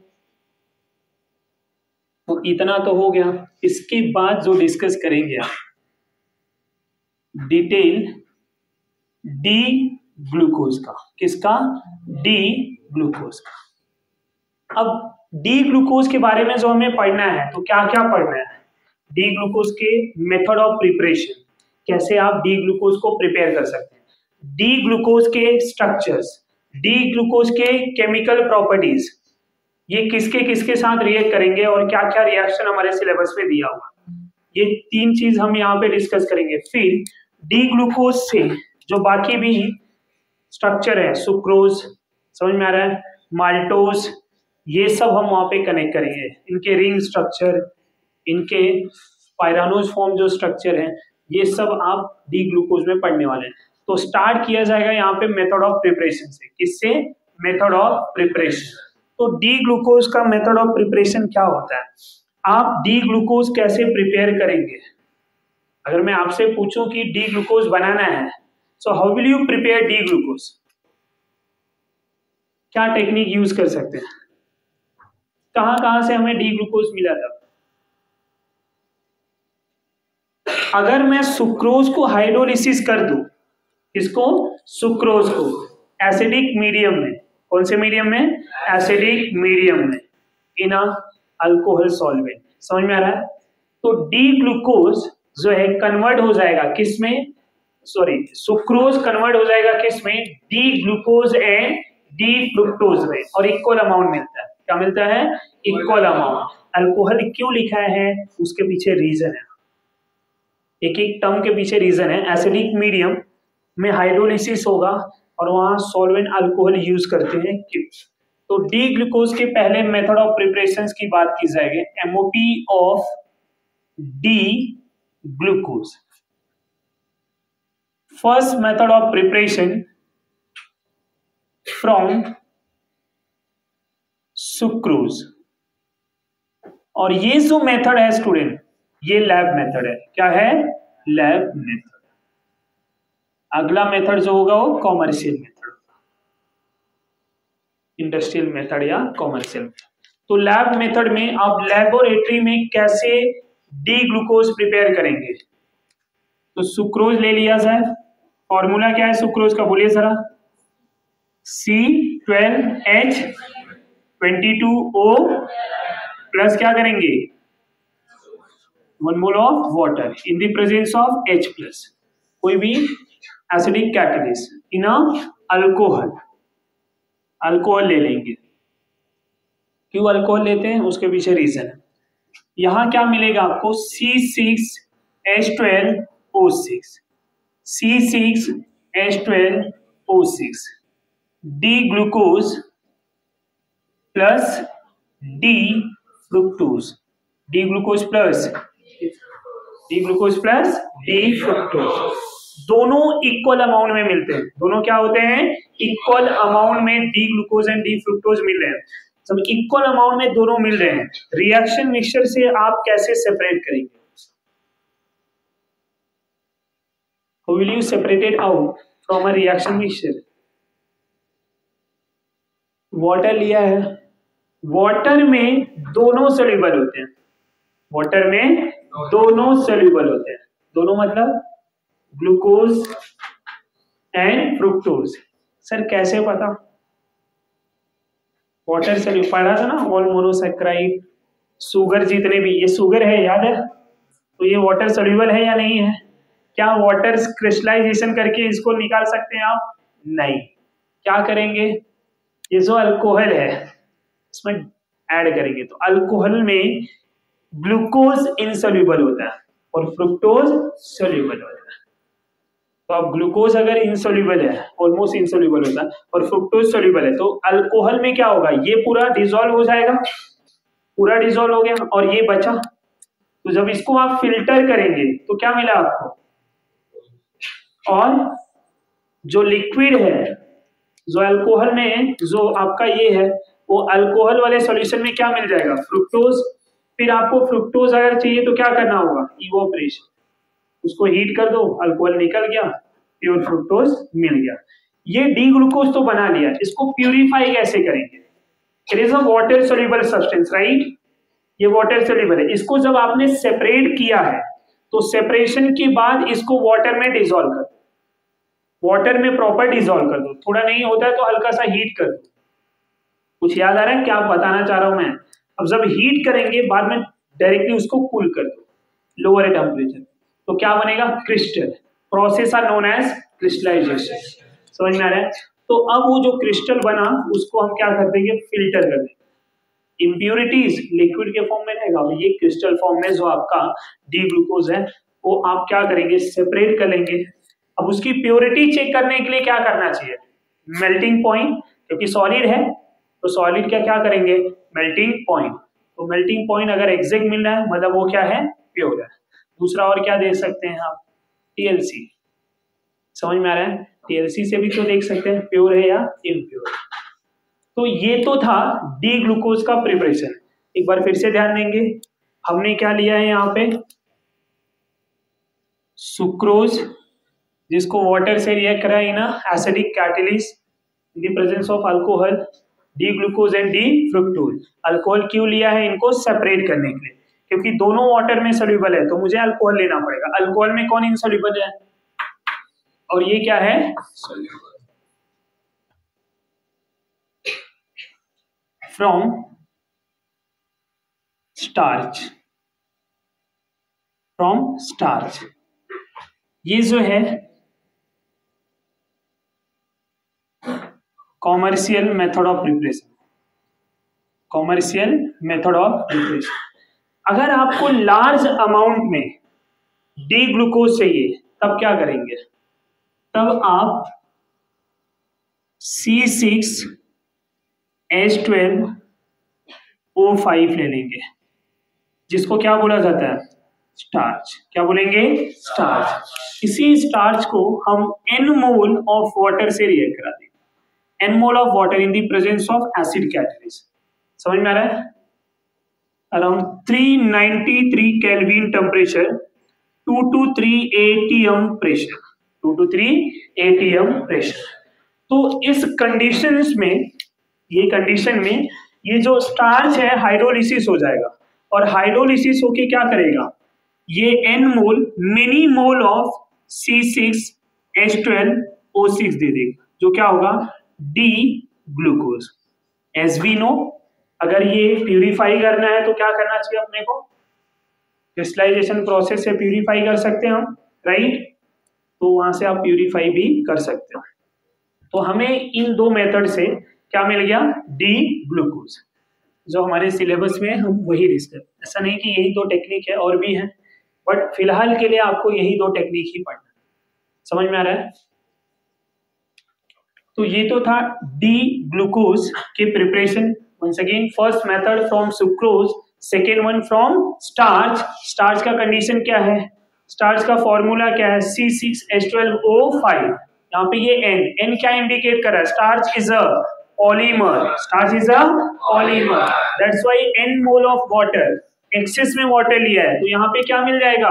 तो इतना तो हो गया। इसके बाद जो डिस्कस करेंगे आप डिटेल डी ग्लूकोज का, किसका डी ग्लूकोज का। अब डी ग्लूकोज के बारे में जो हमें पढ़ना है तो क्या क्या पढ़ना है, डी ग्लूकोज के मेथड ऑफ प्रिपरेशन, कैसे आप डी ग्लूकोज को प्रिपेयर कर सकते हैं, डी ग्लूकोज के स्ट्रक्चर्स, डी ग्लूकोज के केमिकल प्रॉपर्टीज, ये किसके किसके साथ रिएक्ट करेंगे और क्या क्या रिएक्शन हमारे सिलेबस में दिया हुआ, ये 3 चीज हम यहाँ पे डिस्कस करेंगे। फिर डी ग्लूकोज से जो बाकी भी स्ट्रक्चर है, सुक्रोज, समझ में आ रहा है, माल्टोज, ये सब हम वहां पे कनेक्ट करेंगे, इनके रिंग स्ट्रक्चर, इनके पायरानोज फॉर्म जो स्ट्रक्चर है, ये सब आप डी ग्लूकोज में पढ़ने वाले हैं। तो स्टार्ट किया जाएगा यहाँ पे मेथड ऑफ प्रिपरेशन से। किससे? Method of preparation. तो डी ग्लूकोज का मेथड ऑफ प्रिपरेशन क्या होता है, आप डी ग्लूकोज कैसे प्रिपेयर करेंगे? अगर मैं आपसे पूछूं कि डी ग्लूकोज बनाना है, so how will you prepare D glucose, क्या टेक्निक यूज कर सकते हैं? कहां कहां से हमें डी ग्लूकोज मिला था? अगर मैं सुक्रोज को हाइड्रोलिसिस कर दूं, किसको? सुक्रोज को, एसिडिक मीडियम में, कौन से मीडियम में? एसिडिक मीडियम में, इन अ अल्कोहल सॉल्वेंट। समझ में आ रहा है? तो डी ग्लूकोज जो है कन्वर्ट हो जाएगा किस में, सॉरी सुक्रोज कन्वर्ट हो जाएगा किस में? D glucose and D fructose में, और इक्वल अमाउंट मिलता है। क्या मिलता है? Equal amount. अल्कोहल क्यों लिखा है उसके पीछे रीजन है, एक एक टर्म के पीछे रीजन है। एसिडिक मीडियम में हाइड्रोलिसिस होगा और वहां सॉल्वेंट अल्कोहल यूज करते हैं क्यों? तो डी ग्लूकोज के पहले मेथड ऑफ प्रिपरेशन की बात की जाएगी, MOP of D glucose. First method of preparation from sucrose, और ये जो मेथड है स्टूडेंट, ये लैब मेथड है। क्या है? Lab method. अगला मेथड जो होगा वो कॉमर्शियल मेथड, इंडस्ट्रियल मेथड या कॉमर्शियल। तो लैब मेथड में आप लेबोरेटरी में कैसे डी ग्लूकोज प्रिपेयर करेंगे? तो सुक्रोज ले लिया जाए, फॉर्मूला क्या है सुक्रोज का, बोलिए जरा, C12H22O प्लस क्या करेंगे, 1 मोल of water in the presence of H plus, कोई भी acidic catalyst in alcohol, alcohol ले लेंगे। क्यों अल्कोहल लेते हैं उसके पीछे रीजन है। यहां क्या मिलेगा आपको? C6H12O6, C6H12O6, D glucose plus D fructose, D glucose plus D fructose. दोनों इक्वल अमाउंट में मिलते हैं। दोनों क्या होते हैं? इक्वल अमाउंट में D glucose and D fructose मिल रहे हैं। सब इक्वल अमाउंट में दोनों मिल रहे हैं। रिएक्शन मिक्सचर से आप कैसे सेपरेट करेंगे? How will you separate it out from a reaction mixture? Water लिया है, वाटर में दोनों सोल्यूबल होते हैं। वाटर में दोनों सोल्यूबल होते हैं। दोनों मतलब ग्लूकोज एंड फ्रुक्टोज। सर कैसे पता? वाटर सोल्यूबल पढ़ा था ना, ऑल मोनोसैकेराइड, शुगर जितने भी, ये शुगर है याद है, तो ये वाटर सोल्यूबल है या नहीं है? क्या वाटर क्रिस्टलाइजेशन करके इसको निकाल सकते हैं आप? नहीं। क्या करेंगे? ये जो अल्कोहल है इसमें ऐड करेंगे, तो अल्कोहल में ग्लूकोज इनसोल्यूबल होता है और फ्रुक्टोज सोल्यूबल होता है। तो अब ग्लूकोज अगर इनसोल्यूबल है, ऑलमोस्ट इनसोल्यूबल होता है, और फ्रुक्टोज सोल्यूबल है, तो अल्कोहल में क्या होगा? ये पूरा डिसॉल्व हो जाएगा, पूरा डिसॉल्व हो गया और ये बचा। तो जब इसको आप फिल्टर करेंगे तो क्या मिला आपको? और जो लिक्विड है, जो अल्कोहल में जो आपका ये है, वो अल्कोहल वाले सॉल्यूशन में क्या मिल जाएगा? फ्रुक्टोज। फिर आपको फ्रुक्टोज अगर चाहिए तो क्या करना होगा? इवोपरेशन, उसको हीट कर दो, अल्कोहल निकल गया, प्योर फ्रुक्टोज मिल गया। ये डी ग्लूकोज तो बना लिया, इसको प्यूरिफाई कैसे करेंगे? It is a water soluble substance, right? ये वाटर सोल्यूबल है। इसको जब आपने सेपरेट किया है तो सेपरेशन के बाद इसको वाटर में डिसॉल्व कर दो, वाटर में प्रॉपर डिसॉल्व कर दो। थोड़ा नहीं होता है तो हल्का सा हीट कर दो। कुछ याद आ रहा है क्या बताना चाह रहा हूं मैं? अब जब हीट करेंगे बाद में डायरेक्टली उसको कूल कर दो लोअर टेम्परेचर, तो क्या बनेगा? Crystal. Process are known as crystallization. समझ में आ रहा है? तो अब वो जो क्रिस्टल बना उसको हम क्या कर देंगे? फिल्टर कर देंगे। इम्प्यूरिटीज लिक्विड के फॉर्म में रहेगा, ये क्रिस्टल फॉर्म में जो आपका डी ग्लूकोज है वो आप क्या करेंगे? सेपरेट कर लेंगे। अब उसकी प्योरिटी चेक करने के लिए क्या करना चाहिए? मेल्टिंग पॉइंट, क्योंकि सॉलिड है तो सॉलिड क्या करेंगे? Melting point. तो मेल्टिंग पॉइंट अगर एग्जैक्ट मिल रहा है मतलब वो क्या है? प्योर है। दूसरा और क्या देख सकते हैं आप? टीएलसी। समझ में आ रहा है? टीएलसी से भी तो देख सकते हैं प्योर है या इम्प्योर। तो ये तो था डी ग्लूकोज का प्रिपरेशन। एक बार फिर से ध्यान देंगे, हमने क्या लिया है यहाँ पे? सुक्रोज, जिसको वाटर से रिएक्ट करा है ना acidic catalyst in the presence of alcohol, D glucose and D fructose. Alcohol क्यों लिया है? इनको सेपरेट करने के लिए, क्योंकि दोनों वाटर में सोल्यूबल है तो मुझे अल्कोहल लेना पड़ेगा। अल्कोहल में कौन इनसोल्यूबल है और ये क्या है? Soluble. From starch, from starch. ये जो है commercial method of preparation, commercial method of preparation. अगर आपको लार्ज अमाउंट में डी ग्लूकोज चाहिए तब क्या करेंगे? तब आप C6H12O5 ले लेंगे, जिसको क्या बोला जाता है? स्टार्च। क्या बोलेंगे? स्टार्च। इसी स्टार्च को हम n मोल ऑफ वाटर से रिएक्ट करा देंगे। n mole of water in the presence of acid catalyst. समझ में आ रहा है? Around 393 kelvin temperature, 2 to 3 atm pressure, 2 to 3 atm pressure. तो इस कंडीशंस में, ये कंडीशन में ये जो स्टार्च है हाइड्रोलिसिस हो जाएगा, और हाइड्रोलिसिस होके क्या करेगा? ये n mole many mole of C6H12O6 दे देगा, जो क्या होगा? D glucose. As we know, अगर ये प्यूरिफाई करना है तो क्या करना चाहिए अपने को? क्रिस्टलाइजेशन प्रोसेस से प्यूरिफाई कर सकते हैं हम, राइट? तो वहां से आप प्यूरिफाई भी कर सकते हो। तो हमें इन दो मेथड से क्या मिल गया? D glucose. जो हमारे सिलेबस में हम वही डिस्कस, ऐसा नहीं कि यही दो टेक्निक है, और भी है, बट फिलहाल के लिए आपको यही दो टेक्निक ही पढ़ना। समझ में आ रहा है? तो ये तो था डी ग्लूकोज के preparation. Once again, first method from sucrose, second one from starch. Starch का कंडीशन क्या है? स्टार्च का फॉर्मूला क्या है, C6H12O5। यहाँ पे ये N क्या इंडिकेट कर रहा है, starch is a polymer, starch is a polymer, that's why N mole of water, excess में वाटर लिया है तो यहाँ पे क्या मिल जाएगा,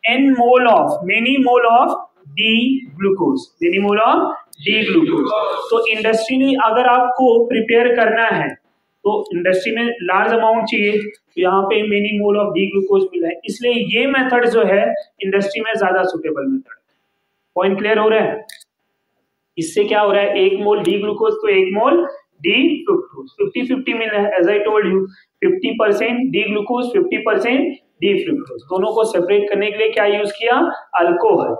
N mole of, many mole of D glucose, many mole of D glucose. तो इंडस्ट्री ने अगर आपको प्रिपेयर करना है तो इंडस्ट्री में लार्ज अमाउंट चाहिए, तो यहाँ पे many mole of D glucose मिला है, इसलिए ये मेथड जो है इंडस्ट्री में ज्यादा सुटेबल मेथड है। पॉइंट क्लियर हो रहा है? इससे क्या हो रहा है, 1 मोल डी ग्लूकोज तो 1 मोल डी फ्रुक्टोज, 50-50 मिल रहा है। As I told you 50% D glucose 50% D fructose, दोनों को सेपरेट करने के लिए क्या यूज किया, अल्कोहल।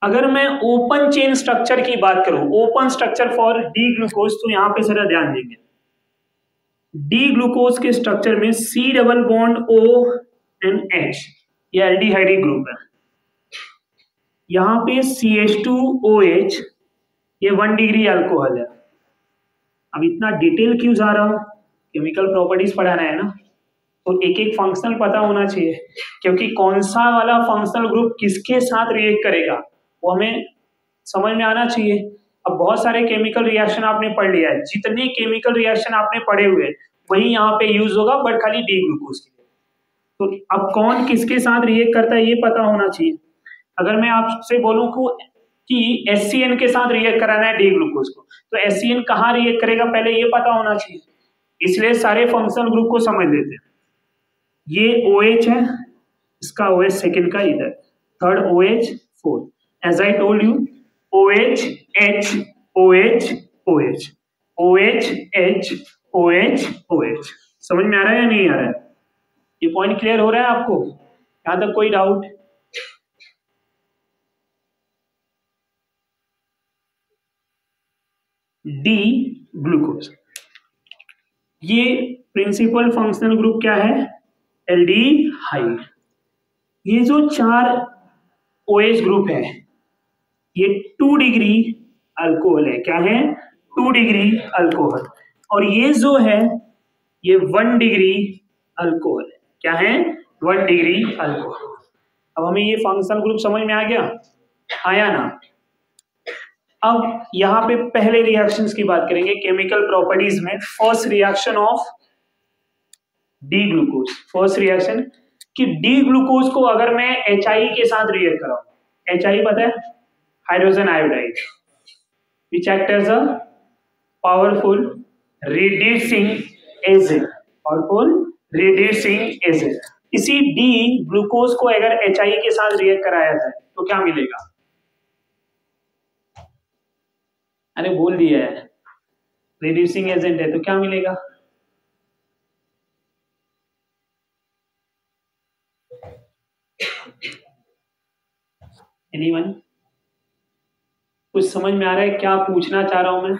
अगर मैं ओपन चेन स्ट्रक्चर की बात करूं, open structure for D glucose, तो यहां पे जरा ध्यान देंगे, डी ग्लूकोज के स्ट्रक्चर में C double bond O and H, ये एल्डिहाइड ग्रुप है। यहां पे CH2OH, ये 1 डिग्री अल्कोहल है। अब इतना डिटेल क्यों जा रहा हूं, केमिकल प्रॉपर्टीज पढ़ाना है ना, तो एक एक फंक्शनल पता होना चाहिए, क्योंकि कौन सा वाला फंक्शनल ग्रुप किसके साथ रिएक्ट करेगा वो हमें समझ में आना चाहिए। अब बहुत सारे केमिकल रिएक्शन आपने पढ़ लिया है, जितने केमिकल रिएक्शन आपने पढ़े हुए वही यहाँ पे यूज होगा, बट खाली डी ग्लूकोज के लिए। तो अब कौन किसके साथ रिएक्ट करता है ये पता होना चाहिए। अगर मैं आपसे बोलूं कि HCN के साथ रिएक्ट कराना है डी ग्लूकोज को, तो HCN कहाँ रिएक्ट करेगा पहले ये पता होना चाहिए, इसलिए सारे फंक्शनल ग्रुप को समझ लेते हैं। ये OH है, इसका OH सेकेंड का इधर, third OH fourth, as I told you OH H OH OH OH H OH OH। समझ में आ रहा है या नहीं आ रहा है, ये पॉइंट क्लियर हो रहा है आपको, यहां तक कोई डाउट? डी ग्लूकोज, ये प्रिंसिपल फंक्शनल ग्रुप क्या है, एल्डिहाइड। ये जो 4 OH ग्रुप है ये 2 डिग्री अल्कोहल है, क्या है, 2 डिग्री अल्कोहल, और ये जो है ये 1 डिग्री अल्कोहल है, क्या है, 1 डिग्री अल्कोहल। अब हमें ये फंक्शनल ग्रुप समझ में आ गया, आया ना? अब यहां पे पहले रिएक्शंस की बात करेंगे केमिकल प्रॉपर्टीज में। First reaction of D glucose, first reaction कि डी ग्लूकोज को अगर मैं HI के साथ रिएक्ट कराऊं, HI पता है, hydrogen iodide, which act as a powerful reducing agent, powerful reducing agent। इसी डी ग्लूकोज को अगर HI के साथ रिएक्ट कराया जाए तो क्या मिलेगा, अरे बोल दिया है रिड्यूसिंग एजेंट है तो क्या मिलेगा, एनीवन? कुछ समझ में आ रहा है क्या पूछना चाह रहा हूं मैं?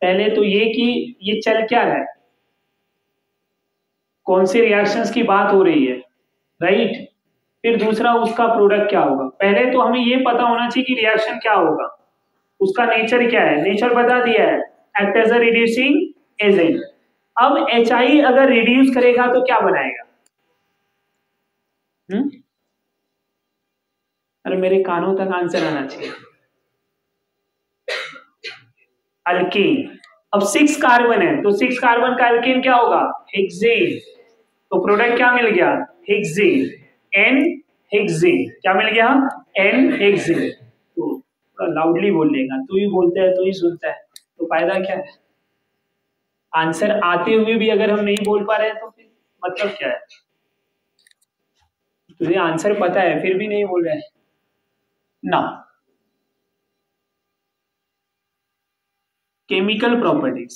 पहले तो ये कि ये चल क्या रहा है, कौन से रिएक्शंस की बात हो रही है, राइट? फिर दूसरा उसका प्रोडक्ट क्या होगा। पहले तो हमें ये पता होना चाहिए कि रिएक्शन क्या होगा, उसका नेचर क्या है, नेचर बता दिया है, act as a reducing agent. अब HI अगर रिड्यूस करेगा तो क्या बनाएगा? अरे मेरे कानों तक आंसर आना चाहिए। अल्कीन। अब 6 कार्बन है तो 6 कार्बन का अल्कीन क्या होगा, हेक्सेन। तो प्रोडक्ट क्या मिल गया, हेक्सेन, N हेक्सेन। क्या मिल गया, N हेक्सेन। तो लाउडली बोल लेगा, तू ही बोलता है, तू ही सुनता है, तो फायदा क्या है? आंसर आते हुए भी अगर हम नहीं बोल पा रहे हैं तो फिर मतलब क्या है? तुझे आंसर पता है फिर भी नहीं बोल रहे हैं ना। केमिकल प्रॉपर्टीज,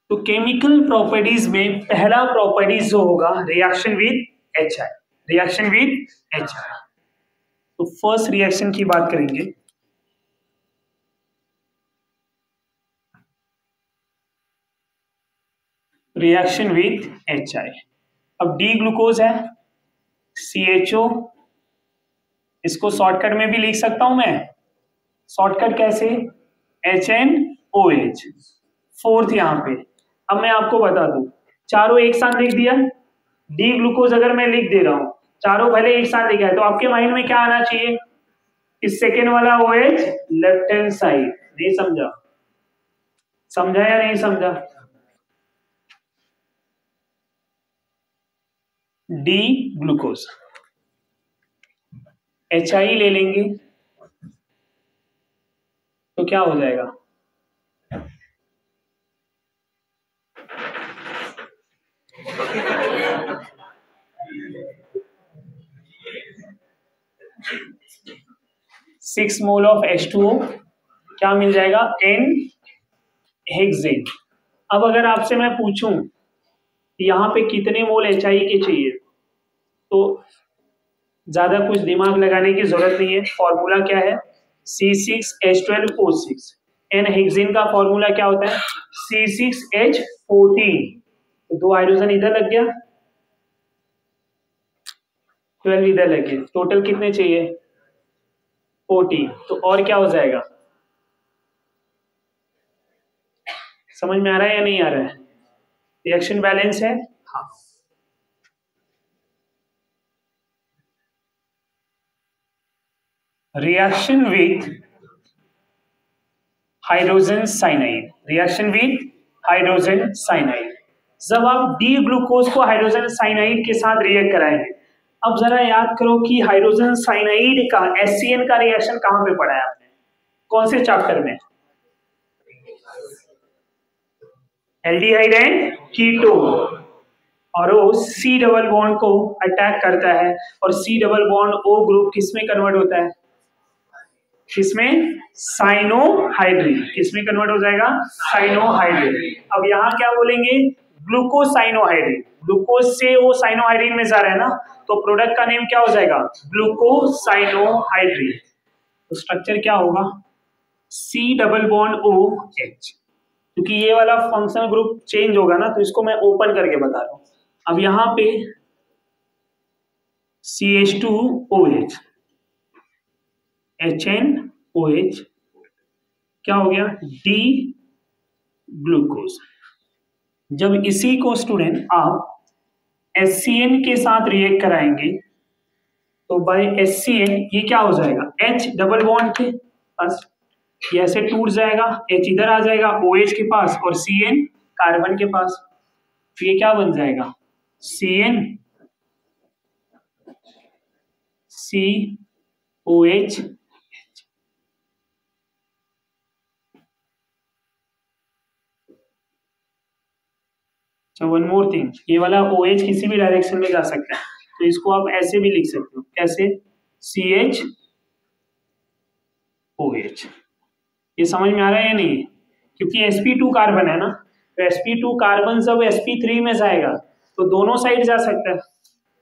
तो केमिकल प्रॉपर्टीज में पहला प्रॉपर्टीज जो होगा reaction with HI, reaction with HI। तो फर्स्ट रिएक्शन की बात करेंगे, रिएक्शन विद HI। अब डी ग्लूकोज है, CHO, इसको शॉर्टकट में भी लिख सकता हूं मैं, शॉर्टकट कैसे, HNOH, फोर्थ यहां पे अब मैं आपको बता दूं, चारों एक साथ लिख दिया, डी ग्लूकोज अगर मैं लिख दे रहा हूं, चारों भले एक साथ लिखा है, तो आपके माइंड में क्या आना चाहिए? इस सेकेंड वाला OH लेफ्ट हैंड साइड। नहीं समझा? समझा या नहीं समझा? डी ग्लूकोज, HI ले लेंगे तो क्या हो जाएगा? सिक्स मोल ऑफ H2O, क्या मिल जाएगा? N hexane. अब अगर आपसे मैं पूछूं यहाँ पे कितने मोल HI के चाहिए, तो ज्यादा कुछ दिमाग लगाने की जरूरत नहीं है। फॉर्मूला क्या है? C6H12O6। एन हेक्सेन का फॉर्मूला क्या होता है? C6H14। तो 2 हाइड्रोजन इधर लग गया, 12 इधर लग गया, टोटल कितने चाहिए? 14। तो और क्या हो जाएगा? समझ में आ रहा है या नहीं आ रहा है? रिएक्शन बैलेंस है। हाँ, reaction with hydrogen cyanide, reaction with hydrogen cyanide. जब आप डी ग्लूकोज को हाइड्रोजन साइनाइड के साथ रिएक्ट कराएंगे, अब जरा याद करो कि हाइड्रोजन साइनाइड का HCN का रिएक्शन कहां पे पढ़ा है आपने? कौन से चैप्टर में? Aldehyde and ketone. और वो C डबल बॉन्ड को अटैक करता है, और C double bond O group किस में कन्वर्ट होता है? किसमें? साइनोहाइड्रिन। किसमें कन्वर्ट हो जाएगा? साइनोहाइड्रिन। अब यहाँ क्या बोलेंगे? ग्लूकोसाइनोहाइड्रिन। ग्लूकोज से वो साइनोहाइड्रिन में जा रहा है ना, तो प्रोडक्ट का नेम क्या हो जाएगा? ग्लूकोसाइनोहाइड्रिन। तो स्ट्रक्चर क्या होगा? C double bond OH। क्योंकि ये वाला फंक्शनल ग्रुप चेंज होगा ना, तो इसको मैं ओपन करके बता रहा हूं। अब यहां पे CH2OH, HNOH, क्या हो गया? D glucose. जब इसी को स्टूडेंट आप HCN के साथ रिएक्ट कराएंगे, तो बाय HCN ये क्या हो जाएगा? H डबल बॉन्ड के पास ये ऐसे टूट जाएगा, H इधर आ जाएगा OH के पास, और CN कार्बन के पास। तो ये क्या बन जाएगा? CN COH। One more thing, ये वाला OH किसी भी डायरेक्शन में जा सकता है, तो इसको आप ऐसे भी लिख सकते हो। कैसे? CHOH। ये समझ में आ रहा है या नहीं? क्योंकि sp2 कार्बन है ना, तो sp2 कार्बन जब sp3 में जाएगा, तो दोनों साइड जा सकता है।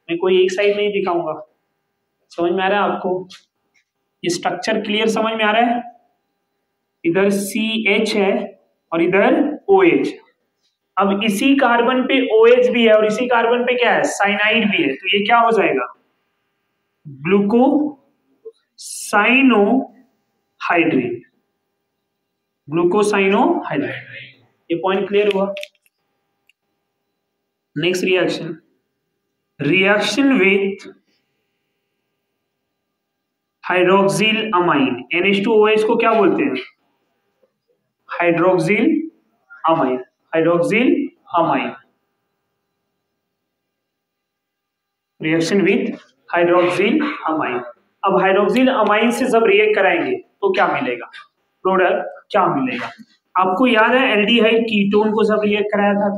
मैं कोई एक साइड नहीं दिखाऊंगा। समझ में आ रहा है आपको? ये स्ट्रक्चर क्लियर समझ में आ रहा है? इधर CH है और इधर OH। अब इसी कार्बन पे OH भी है और इसी कार्बन पे क्या है? साइनाइड भी है। तो ये क्या हो जाएगा? ग्लूकोसाइनोहाइड्रिन। ग्लूकोसाइनोहाइड्रिन। ये पॉइंट क्लियर हुआ? Next reaction, reaction with hydroxyl amine. NH2OH को क्या बोलते हैं? Hydroxyl amine. Hydroxyl amine. Reaction with hydroxyl amine. अब हाइड्रोक्सिल अमाइन से जब रिएक्ट कराएंगे तो क्या मिलेगा? प्रोडक्ट क्या मिलेगा? आपको याद है एल्डिहाइड कीटोन को जब रिएक्ट कराया था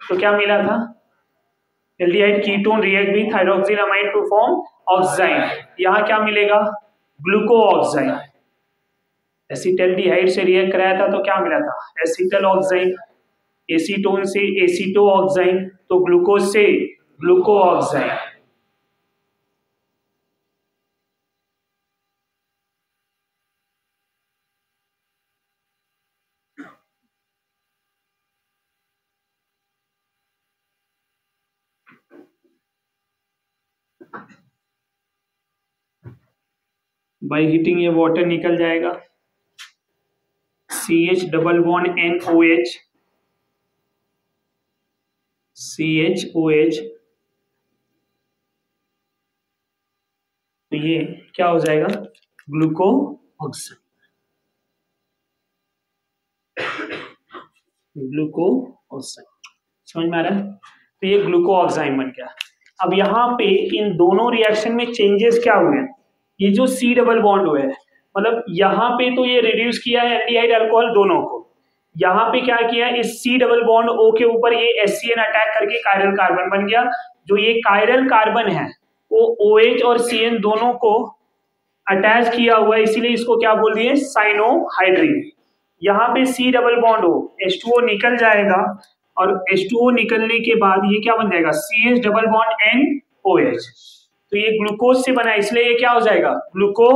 तो क्या मिला था? Aldehyde ketone react with hydroxyl amine to form oxime. यहां क्या मिलेगा? ग्लूको ऑक्साइन। एसिटल्डिहाइड से रिएक्ट कराया था तो क्या मिला था? एसिटल ऑक्साइन। एसीटोन से एसीटो ऑक्साइन, तो ग्लूकोज से ग्लूको ऑक्साइन। बाय हीटिंग ये वाटर निकल जाएगा, CH double bond NOH CHOH, तो ये क्या हो जाएगा, ग्लूको ऑक्साइड, ग्लूको ऑक्साइड। समझ में आ रहा है? तो ये ग्लूको ऑक्साइड बन गया। अब यहाँ पे इन दोनों रिएक्शन में चेंजेस क्या हुए हैं, ये जो C डबल बॉन्ड हुए हैं, मतलब यहाँ पे तो ये रिड्यूस किया है एल्डिहाइड अल्कोहल दोनों को, यहाँ पे क्या किया है, इस C डबल बॉन्ड O के ऊपर ये HCN अटैक करके कायरल कार्बन बन गया। जो ये कायरल कार्बन है वो OH और CN दोनों को अटैच किया हुआ है, इसीलिए इसको क्या बोल दिए, साइनोहाइड्रिन। यहाँ पे C डबल बॉन्ड हो, H2O निकल जाएगा और H2O निकलने के बाद ये क्या बन जाएगा, CH डबल बॉन्ड NOH। तो ये ग्लूकोज से बना है, इसलिए ये क्या हो जाएगा, ग्लूको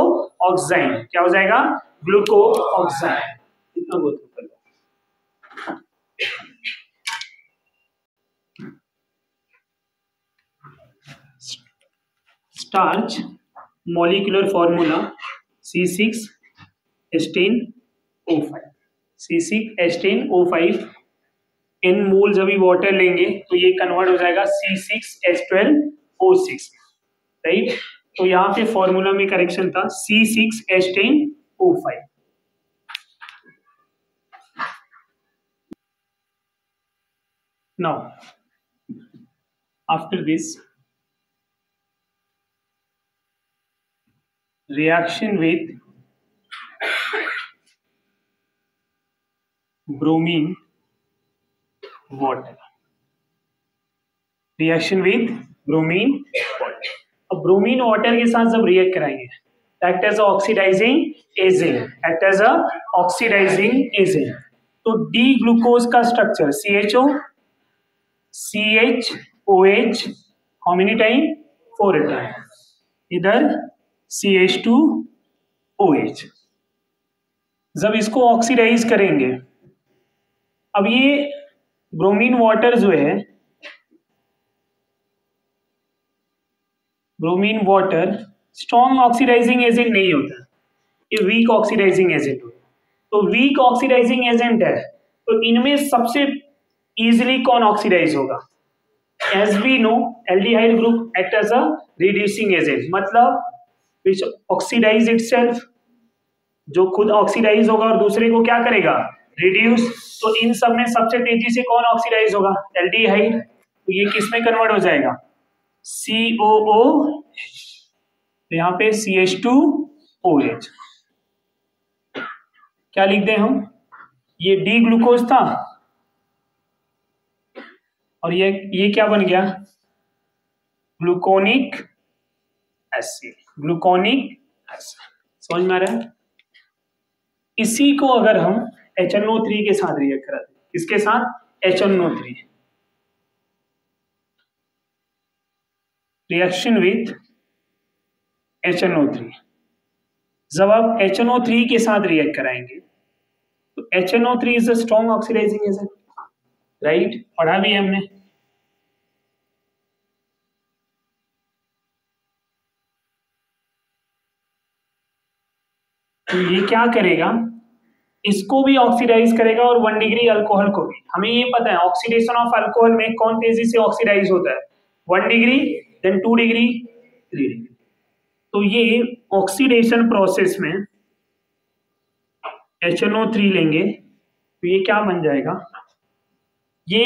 ऑक्साइड। क्या हो जाएगा, ग्लूको ऑक्साइड। इतना बहुत starch molecular formula C6H10O5, C6H10O5 इन मोल्स अभी वाटर लेंगे तो ये कन्वर्ट हो जाएगा C6H12O6, राइट। तो यहाँ पे फॉर्मूला में करेक्शन था C6H10O5। Now after this reaction with bromine water, reaction with bromine water। अब ब्रोमीन वाटर के साथ जब रिएक्ट कराएंगे, act as oxidizing agent, act as a oxidizing agent. तो डी ग्लूकोज का structure CHO, CHOH, how many time, 4 time, इधर CH2OH। जब इसको ऑक्सीडाइज करेंगे, अब ये ब्रोमीन वाटर जो है, bromine water strong oxidizing agent नहीं होता, ये वीक ऑक्सीडाइजिंग एजेंट होता है। तो वीक ऑक्सीडाइजिंग एजेंट है, तो इनमें सबसे इजीली कौन ऑक्सीडाइज होगा, as we know aldehyde group act as a reducing agent, मतलब which oxidize itself, जो खुद ऑक्सीडाइज होगा और दूसरे को क्या करेगा, रिड्यूस। तो इन सब में सबसे तेजी से कौन ऑक्सीडाइज होगा, एल्डिहाइड। तो ये किस में कन्वर्ट हो जाएगा, COOH, तो यहाँ पे CH2OH। क्या लिख दें हम, ये डी ग्लूकोज था और ये क्या बन गया, ग्लूकोनिक एसिड, ग्लूकोनिक एसिड। समझ में आ रहा है? इसी को अगर हम HNO3 के साथ रिएक्ट कराते हैं, किसके साथ, HNO3, रिएक्शन विथ HNO3। जब आप HNO3 के साथ रिएक्ट कराएंगे तो HNO3 is a strong oxidizing agent, right, पढ़ा भी है हमने। तो ये क्या करेगा, इसको भी ऑक्सीडाइज करेगा और 1 डिग्री अल्कोहल को भी। हमें ये पता है ऑक्सीडेशन ऑफ अल्कोहल में कौन तेजी से ऑक्सीडाइज होता है, 1 डिग्री, देन 2 डिग्री, 3 डिग्री। तो ये ऑक्सीडेशन प्रोसेस में HNO3 लेंगे तो ये क्या बन जाएगा, ये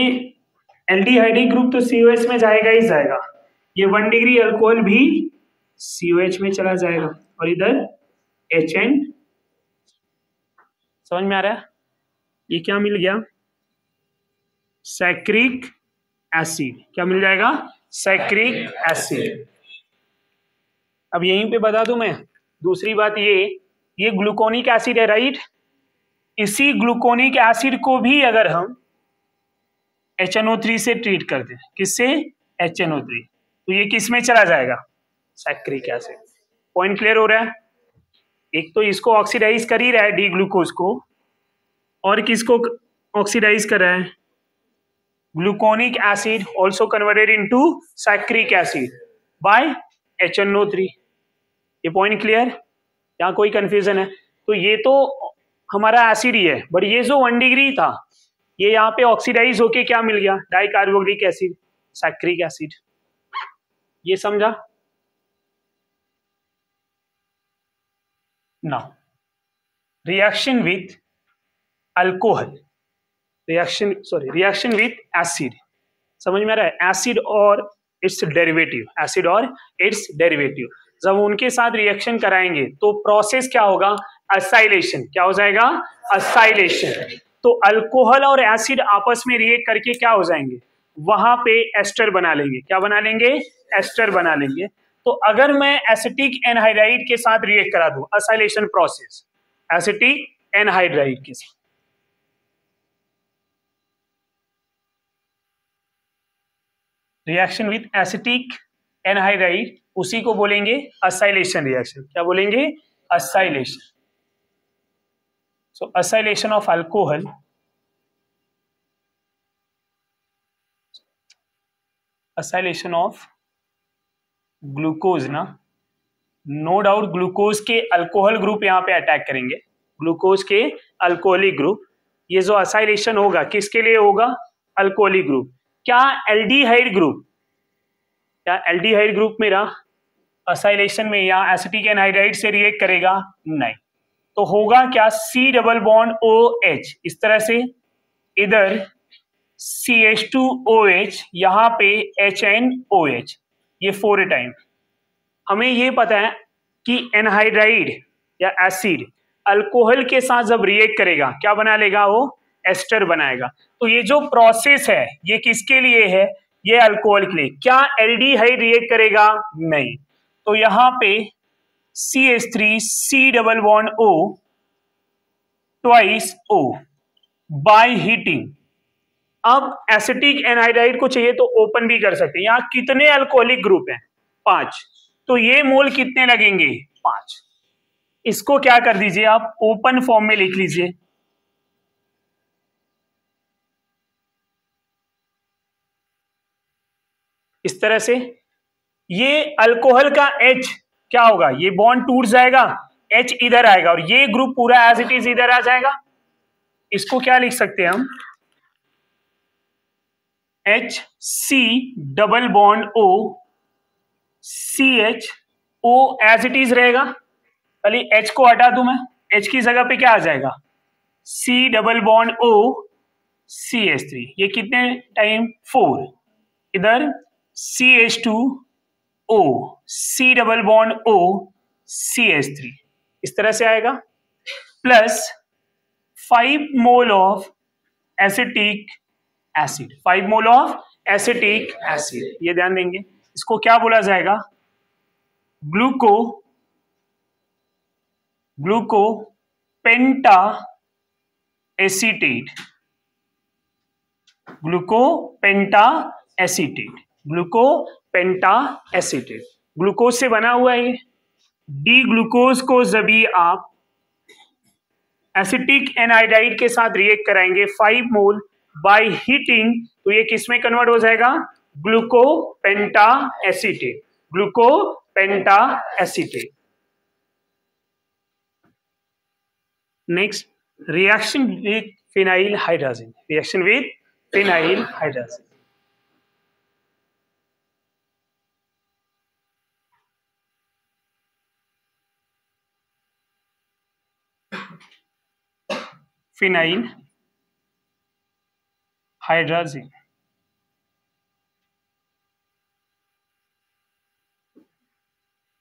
एल्डिहाइडिक ग्रुप तो COH में जाएगा ही जाएगा, ये 1 डिग्री अल्कोहल भी COH में चला जाएगा और इधर HN। समझ में आ रहा है, ये क्या मिल गया, सैक्रिक एसिड। क्या मिल जाएगा, सैक्रिक एसिड। अब यहीं पे बता दूं मैं दूसरी बात, ये ग्लूकोनिक एसिड है, राइट। इसी ग्लूकोनिक एसिड को भी अगर हम HNO3 से ट्रीट कर दें, किससे, HNO3, तो ये किस में चला जाएगा, सैक्रिक एसिड। पॉइंट क्लियर हो रहा है? एक तो इसको ऑक्सीडाइज कर ही रहा है डी ग्लूकोज को, और किसको ऑक्सीडाइज कर रहा है, gluconic acid also converted into saccharic acid by HNO3। ये पॉइंट क्लियर, यहाँ कोई कंफ्यूजन है? तो ये तो हमारा एसिड ही है, बट ये जो 1 डिग्री था ये यहाँ पे ऑक्सीडाइज होके क्या मिल गया, डाइकार्बोक्सिलिक एसिड, सैक्रिक एसिड। ये समझा? Now reaction with alcohol, reaction with acid, समझ में आ रहा है? एसिड और इट्स डेरिवेटिव, एसिड और इट्स डेरिवेटिव, जब उनके साथ रिएक्शन कराएंगे तो प्रोसेस क्या होगा, असाइलेशन। क्या हो जाएगा? असाइलेशन। तो अल्कोहल और एसिड आपस में रिएक्ट करके क्या हो जाएंगे, वहां पे एस्टर बना लेंगे। क्या बना लेंगे? एस्टर बना लेंगे। तो अगर मैं एसिटिक एनहाइड्राइड के साथ रिएक्ट करा दूं, असाइलेशन प्रोसेस एसिटिक एनहाइड्राइड के साथ, रिएक्शन विथ एसिटिक एनहाइड्राइड, उसी को बोलेंगे असाइलेशन रिएक्शन। क्या बोलेंगे? Acylation. So acylation of alcohol, acylation of glucose ना, नो डाउट ग्लूकोज के अल्कोहल ग्रुप यहां पे अटैक करेंगे, ग्लूकोज के अल्कोहलिक ग्रुप। ये जो असाइलेशन होगा किसके लिए होगा? Alcoholic group. क्या एल्डिहाइड ग्रुप, क्या एल्डिहाइड ग्रुप मेरा असाइलेशन में या एसिटिक एनहाइड्राइड से रिएक्ट करेगा? नहीं। तो होगा क्या, C double bond O H, इस तरह से, इधर CH2OH, यहां पे HNOH, ये 4 टाइम। हमें ये पता है कि एनहाइड्राइड या एसिड अल्कोहल के साथ जब रिएक्ट करेगा क्या बना लेगा, वो एस्टर बनाएगा। तो ये जो प्रोसेस है ये किसके लिए है, ये अल्कोहल के लिए। क्या एल्डिहाइड रिएक्ट करेगा? नहीं। तो यहां पे CH3 C double bond O twice O by heating. अब एसिटिक एनहाइड्राइड को चाहिए तो ओपन भी कर सकते हैं। यहां कितने अल्कोहलिक ग्रुप हैं? 5। तो ये मोल कितने लगेंगे? 5। इसको क्या कर दीजिए आप, ओपन फॉर्म में लिख लीजिए। इस तरह से ये अल्कोहल का H क्या होगा, ये बॉन्ड टूट जाएगा, H इधर आएगा और ये ग्रुप पूरा एज इट इज इधर आ जाएगा। इसको क्या लिख सकते हैं हम, HC double bond O CHO as it is रहेगा। खाली H को हटा दूं मैं, H की जगह पे क्या आ जाएगा, C double bond O CH3। ये कितने टाइम? 4। इधर CH2O C double bond O CH3, इस तरह से आएगा। Plus 5 mole of acetic acid, 5 mole of acetic acid, ये ध्यान देंगे। इसको क्या बोला जाएगा, ग्लूको पेंटा acetate, glucopenta acetate, glucopenta acetate, glucose से बना हुआ है। डी ग्लूकोज को जब भी आप एसिटिक एनहाइड्राइड के साथ रिएक्ट कराएंगे 5 मोल बाय हीटिंग, तो ये किस में कन्वर्ट हो जाएगा, glucopenta acetate, glucopenta acetate. Next, reaction with phenyl hydrazine, reaction with phenyl hydrazine. Phenyl hydrazine,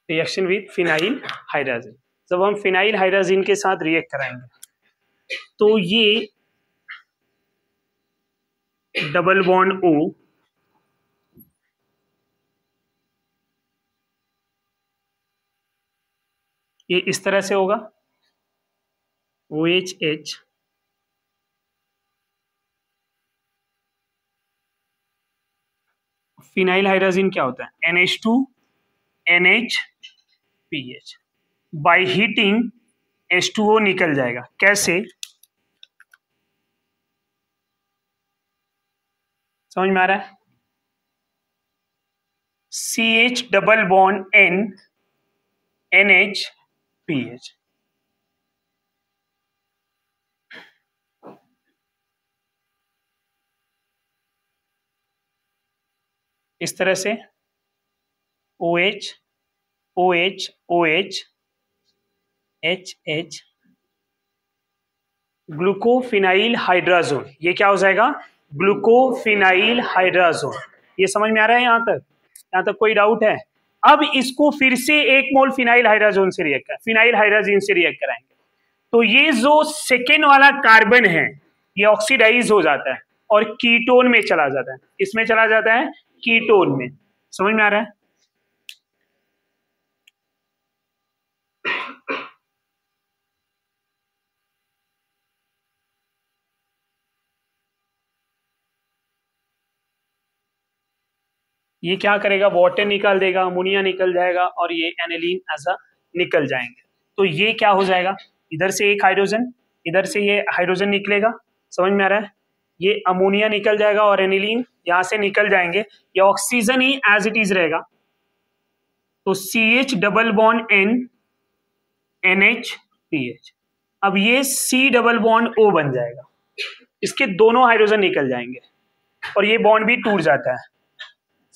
reaction with phenyl hydrazine. जब हम फिनाइल हाइड्राजिन के साथ रिएक्ट कराएंगे तो ये डबल बॉन्ड O ये इस तरह से होगा, OHH फिनाइल हाइड्राजिन क्या होता है, NH2 NH by heating H2O निकल जाएगा। कैसे, समझ में आ रहा है, CH double bond N NH इस तरह से OH OH OH HH glucophenyl hydrazone, ये क्या हो जाएगा? Glucophenyl hydrazone. ये समझ में आ रहा है यहाँ तक? यहाँ तक कोई डाउट है? अब इसको फिर से 1 मोल फिनाइल हाइड्राजोन से रिएक्ट कर, फिनाइल हाइड्राजीन से रिएक्ट कराएंगे, तो ये जो सेकेंड वाला कार्बन है ये ऑक्सीडाइज हो जाता है और कीटोन में चला जाता है। इसमें चला जाता है कीटोन में। समझ में आ रहा है? ये क्या करेगा? वाटर निकाल देगा, अमोनिया निकल जाएगा और ये एनिलीन ऐसा निकल जाएंगे। तो ये क्या हो जाएगा? इधर से एक हाइड्रोजन, इधर से ये हाइड्रोजन निकलेगा। समझ में आ रहा है? ये अमोनिया निकल जाएगा और एनिलीन यहां से निकल जाएंगे। ये ऑक्सीजन ही एज इट इज रहेगा, तो CH double bond N NH PH। अब ये C डबल बॉन्ड O बन जाएगा, इसके दोनों हाइड्रोजन निकल जाएंगे और ये बॉन्ड भी टूट जाता है।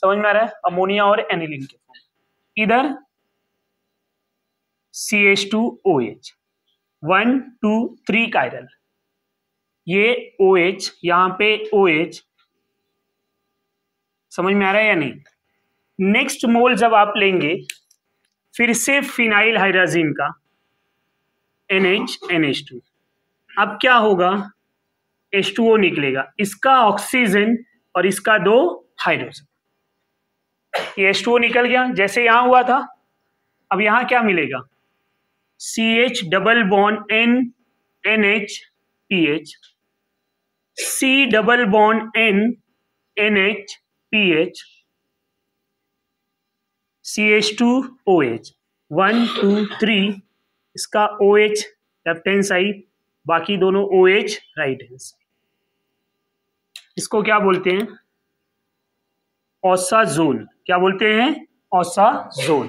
समझ में आ रहा है? अमोनिया और एनिलीन के फॉर्म। इधर CH2OH 1 2 3 कायरल, ये OH यहां पे OH। समझ में आ रहा है या नहीं? नेक्स्ट मोल जब आप लेंगे फिर से फिनाइल हाइड्राजीन का NH2, अब क्या होगा? H2O निकलेगा, इसका ऑक्सीजन और इसका 2 हाइड्रोजन। ये H2O निकल गया जैसे यहां हुआ था। अब यहां क्या मिलेगा? CH double bond N NH PH, C double bond N NH PH, CH2OH 1 2 3, इसका OH लेफ्ट हैंड साइड, बाकी दोनों OH राइट हैंड साइड। इसको क्या बोलते हैं? ऑसाजोन। क्या बोलते हैं? ऑसाजोन।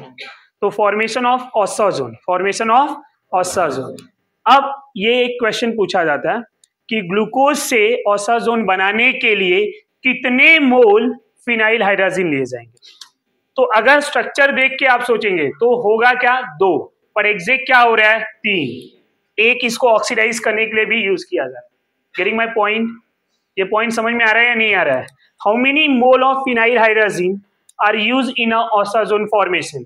तो फॉर्मेशन ऑफ ऑसाजोन, फॉर्मेशन ऑफ ऑसाजोन। अब ये एक क्वेश्चन पूछा जाता है कि ग्लूकोज से ऑसाजोन बनाने के लिए कितने मोल फिनाइल हाइड्राजीन लिए जाएंगे? तो अगर स्ट्रक्चर देख के आप सोचेंगे तो होगा क्या? 2, पर एग्जैक्ट क्या हो रहा है? 3। एक इसको ऑक्सीडाइज करने के लिए भी यूज किया जाता है। Getting my point? ये पॉइंट समझ में आ रहा है या नहीं आ रहा है? How many mole of phenyl hydrazine are use in a osazone formation?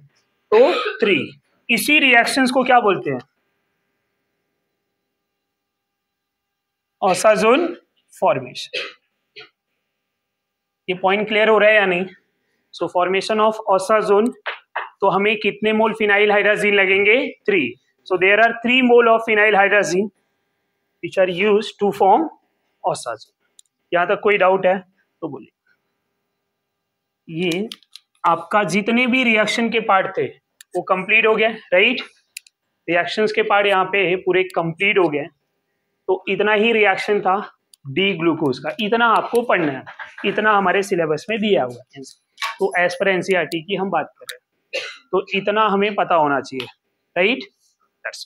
तो 3। इसी रिएक्शंस को क्या बोलते हैं? Osazone formation. ये पॉइंट क्लियर हो रहा है या नहीं? सो फॉर्मेशन ऑफ ऑसाजोन, तो हमें कितने मोल फिनाइल हाइड्राजीन लगेंगे? 3। So there are 3 mole of phenyl hydrazine which are used to form osazone. यहां तक कोई डाउट है तो बोलिए। ये आपका जितने भी रिएक्शन के पार्ट थे वो कंप्लीट हो गए, राइट? रिएक्शंस के पार्ट यहाँ पे पूरे कंप्लीट हो गए। तो इतना ही रिएक्शन था डी ग्लूकोज का, इतना आपको पढ़ना है, इतना हमारे सिलेबस में दिया हुआ है। तो एज पर एनसीईआरटी की हम बात कर रहे हैं, तो इतना हमें पता होना चाहिए, राइट? दैट्स